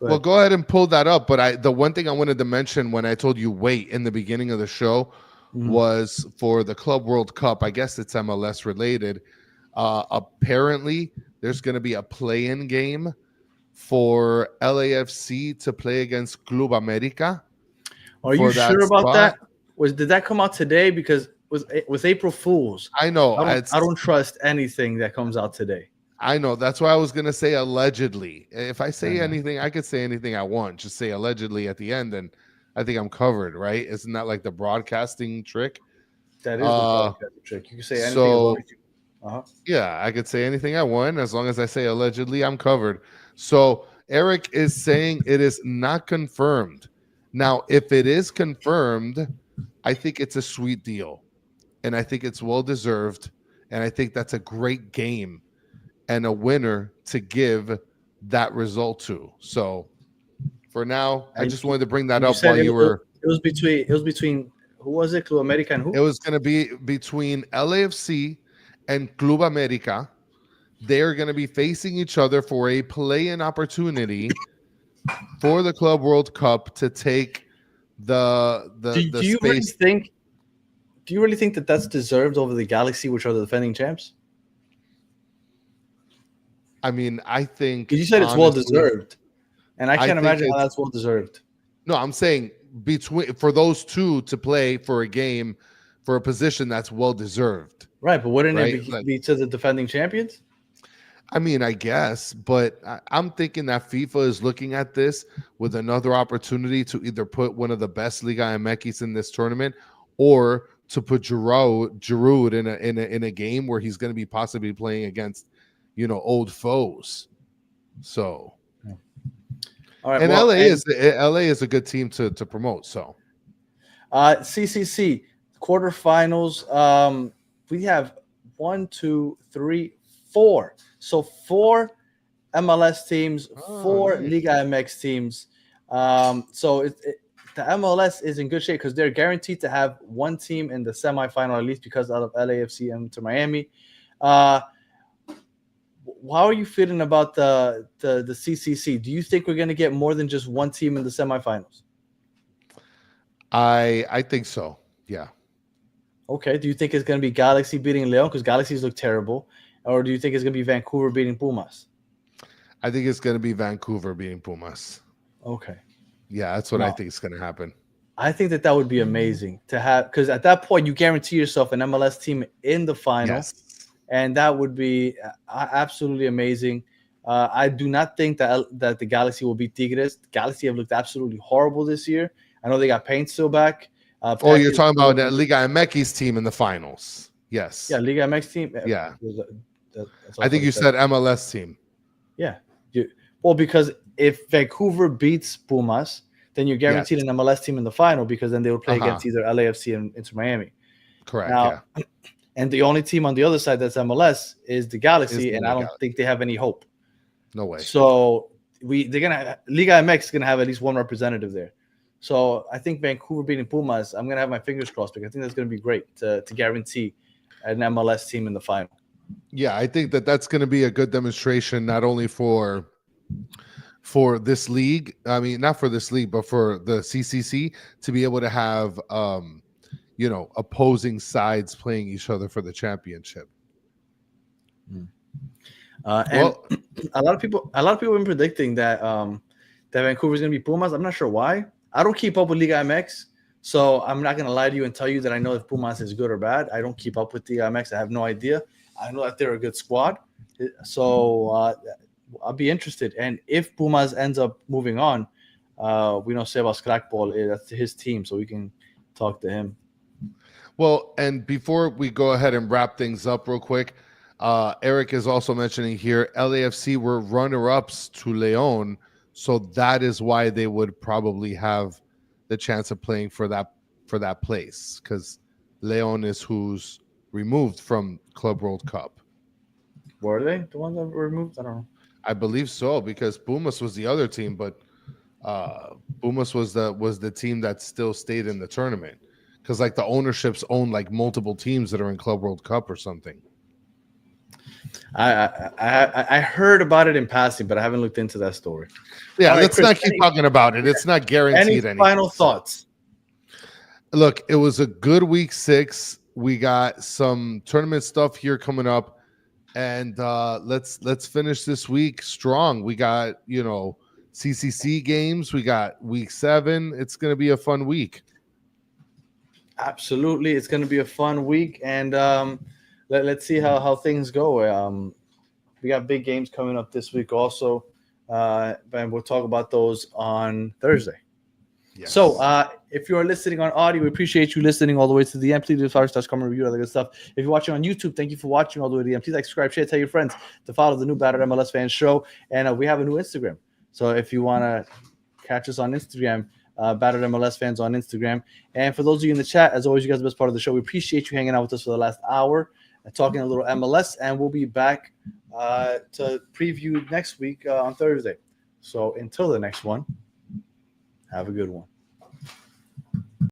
Well, go ahead and pull that up. But the one thing I wanted to mention when I told you wait in the beginning of the show was for the Club World Cup. I guess it's MLS related. Apparently, there's going to be a play-in game for LAFC to play against Club America. Are you sure about that? Did that come out today? Because with April Fools, I know I don't trust anything that comes out today. I know. That's why I was going to say allegedly. If I say anything, I could say anything I want. Just say allegedly at the end, and I think I'm covered, right? Isn't that like the broadcasting trick? That is the broadcasting trick. You can say anything. Yeah, I could say anything I want. As long as I say allegedly, I'm covered. So Eric is saying it is not confirmed. Now, if it is confirmed, I think it's a sweet deal. And I think it's well-deserved. And I think that's a great game and a winner to give that result to. So for now, I just wanted to bring that up while you were. It was between who was it? Club America and who? It was going to be between LAFC and Club America. They're going to be facing each other for a play-in opportunity for the Club World Cup to take the space. Do you really think that that's deserved over the Galaxy, which are the defending champs? I mean, I think you said it's well deserved, and I can't imagine how that's well deserved. No, I'm saying for those two to play for a game for a position that's well deserved. Right, but wouldn't it be to the defending champions? I mean, I guess, but I'm thinking that FIFA is looking at this with another opportunity to either put one of the best Liga MX in this tournament or to put Giroud in a game where he's going to be possibly playing against, old foes. So, all right. And LA is a good team to promote. So, CCC quarterfinals. We have 1, 2, 3, 4. So 4 MLS teams, 4 nice. Liga MX teams. So the MLS is in good shape because they're guaranteed to have one team in the semifinal at least because out of LAFC and to Miami. How are you feeling about the CCC? Do you think we're going to get more than just one team in the semifinals? I think so. Yeah. Okay. Do you think it's going to be Galaxy beating Leon because Galaxies look terrible? Or do you think it's going to be Vancouver beating Pumas? I think it's going to be Vancouver beating Pumas. Okay. Yeah, that's what I think is going to happen. I think that would be amazing to have because at that point you guarantee yourself an MLS team in the final. Yes. And that would be absolutely amazing. I do not think that the Galaxy will beat Tigres. Galaxy have looked absolutely horrible this year. I know they got Paint still back. Oh, you're talking about Liga MX team in the finals. Yes. Yeah, Liga MX team. Yeah. That's I think you said MLS team. Yeah. Well, because if Vancouver beats Pumas, then you're guaranteed an MLS team in the final because then they will play against either LAFC and Inter Miami. Correct. Now, and the only team on the other side that's MLS is the Galaxy, and I don't think they have any hope. No way. So Liga MX is gonna have at least one representative there. So I think Vancouver beating Pumas, I'm gonna have my fingers crossed because I think that's gonna be great to guarantee an MLS team in the final. Yeah, I think that's going to be a good demonstration, not only for this league. I mean, not for this league, but for the CCC to be able to have, opposing sides playing each other for the championship. And a lot of people have been predicting that that Vancouver is going to be Pumas. I'm not sure why. I don't keep up with Liga MX, so I'm not going to lie to you and tell you that I know if Pumas is good or bad. I don't keep up with Liga MX. I have no idea. I know that they're a good squad, so I'll be interested. And if Pumas ends up moving on, we know Sebas Crackball, that's his team, so we can talk to him. Well, and before we go ahead and wrap things up real quick, Eric is also mentioning here LAFC were runner-ups to Leon, so that is why they would probably have the chance of playing for that place, because Leon is who's removed from Club World Cup. Were they the ones that were removed? I don't know. I believe so, because Pumas was the other team, but Pumas was the team that still stayed in the tournament, because like the ownerships own like multiple teams that are in Club World Cup or something. I heard about it in passing, but I haven't looked into that story. Yeah, let's not keep talking about it. It's not guaranteed. Any final thoughts? Look, it was a good week 6. We got some tournament stuff here coming up, and let's finish this week strong. We got CCC games. We got week 7. It's going to be a fun week. Absolutely, it's going to be a fun week, and let's see how things go. We got big games coming up this week also, and we'll talk about those on Thursday. Yes. So if you are listening on audio, we appreciate you listening all the way to the end. Please do comment, review, all that good stuff. If you're watching on YouTube, thank you for watching all the way to the end. Please like, subscribe, share, tell your friends to follow the new Battered MLS Fans show. And we have a new Instagram. So if you want to catch us on Instagram, Battered MLS Fans on Instagram. And for those of you in the chat, as always, you guys are the best part of the show. We appreciate you hanging out with us for the last hour and talking a little MLS. And we'll be back to preview next week on Thursday. So until the next one, have a good one.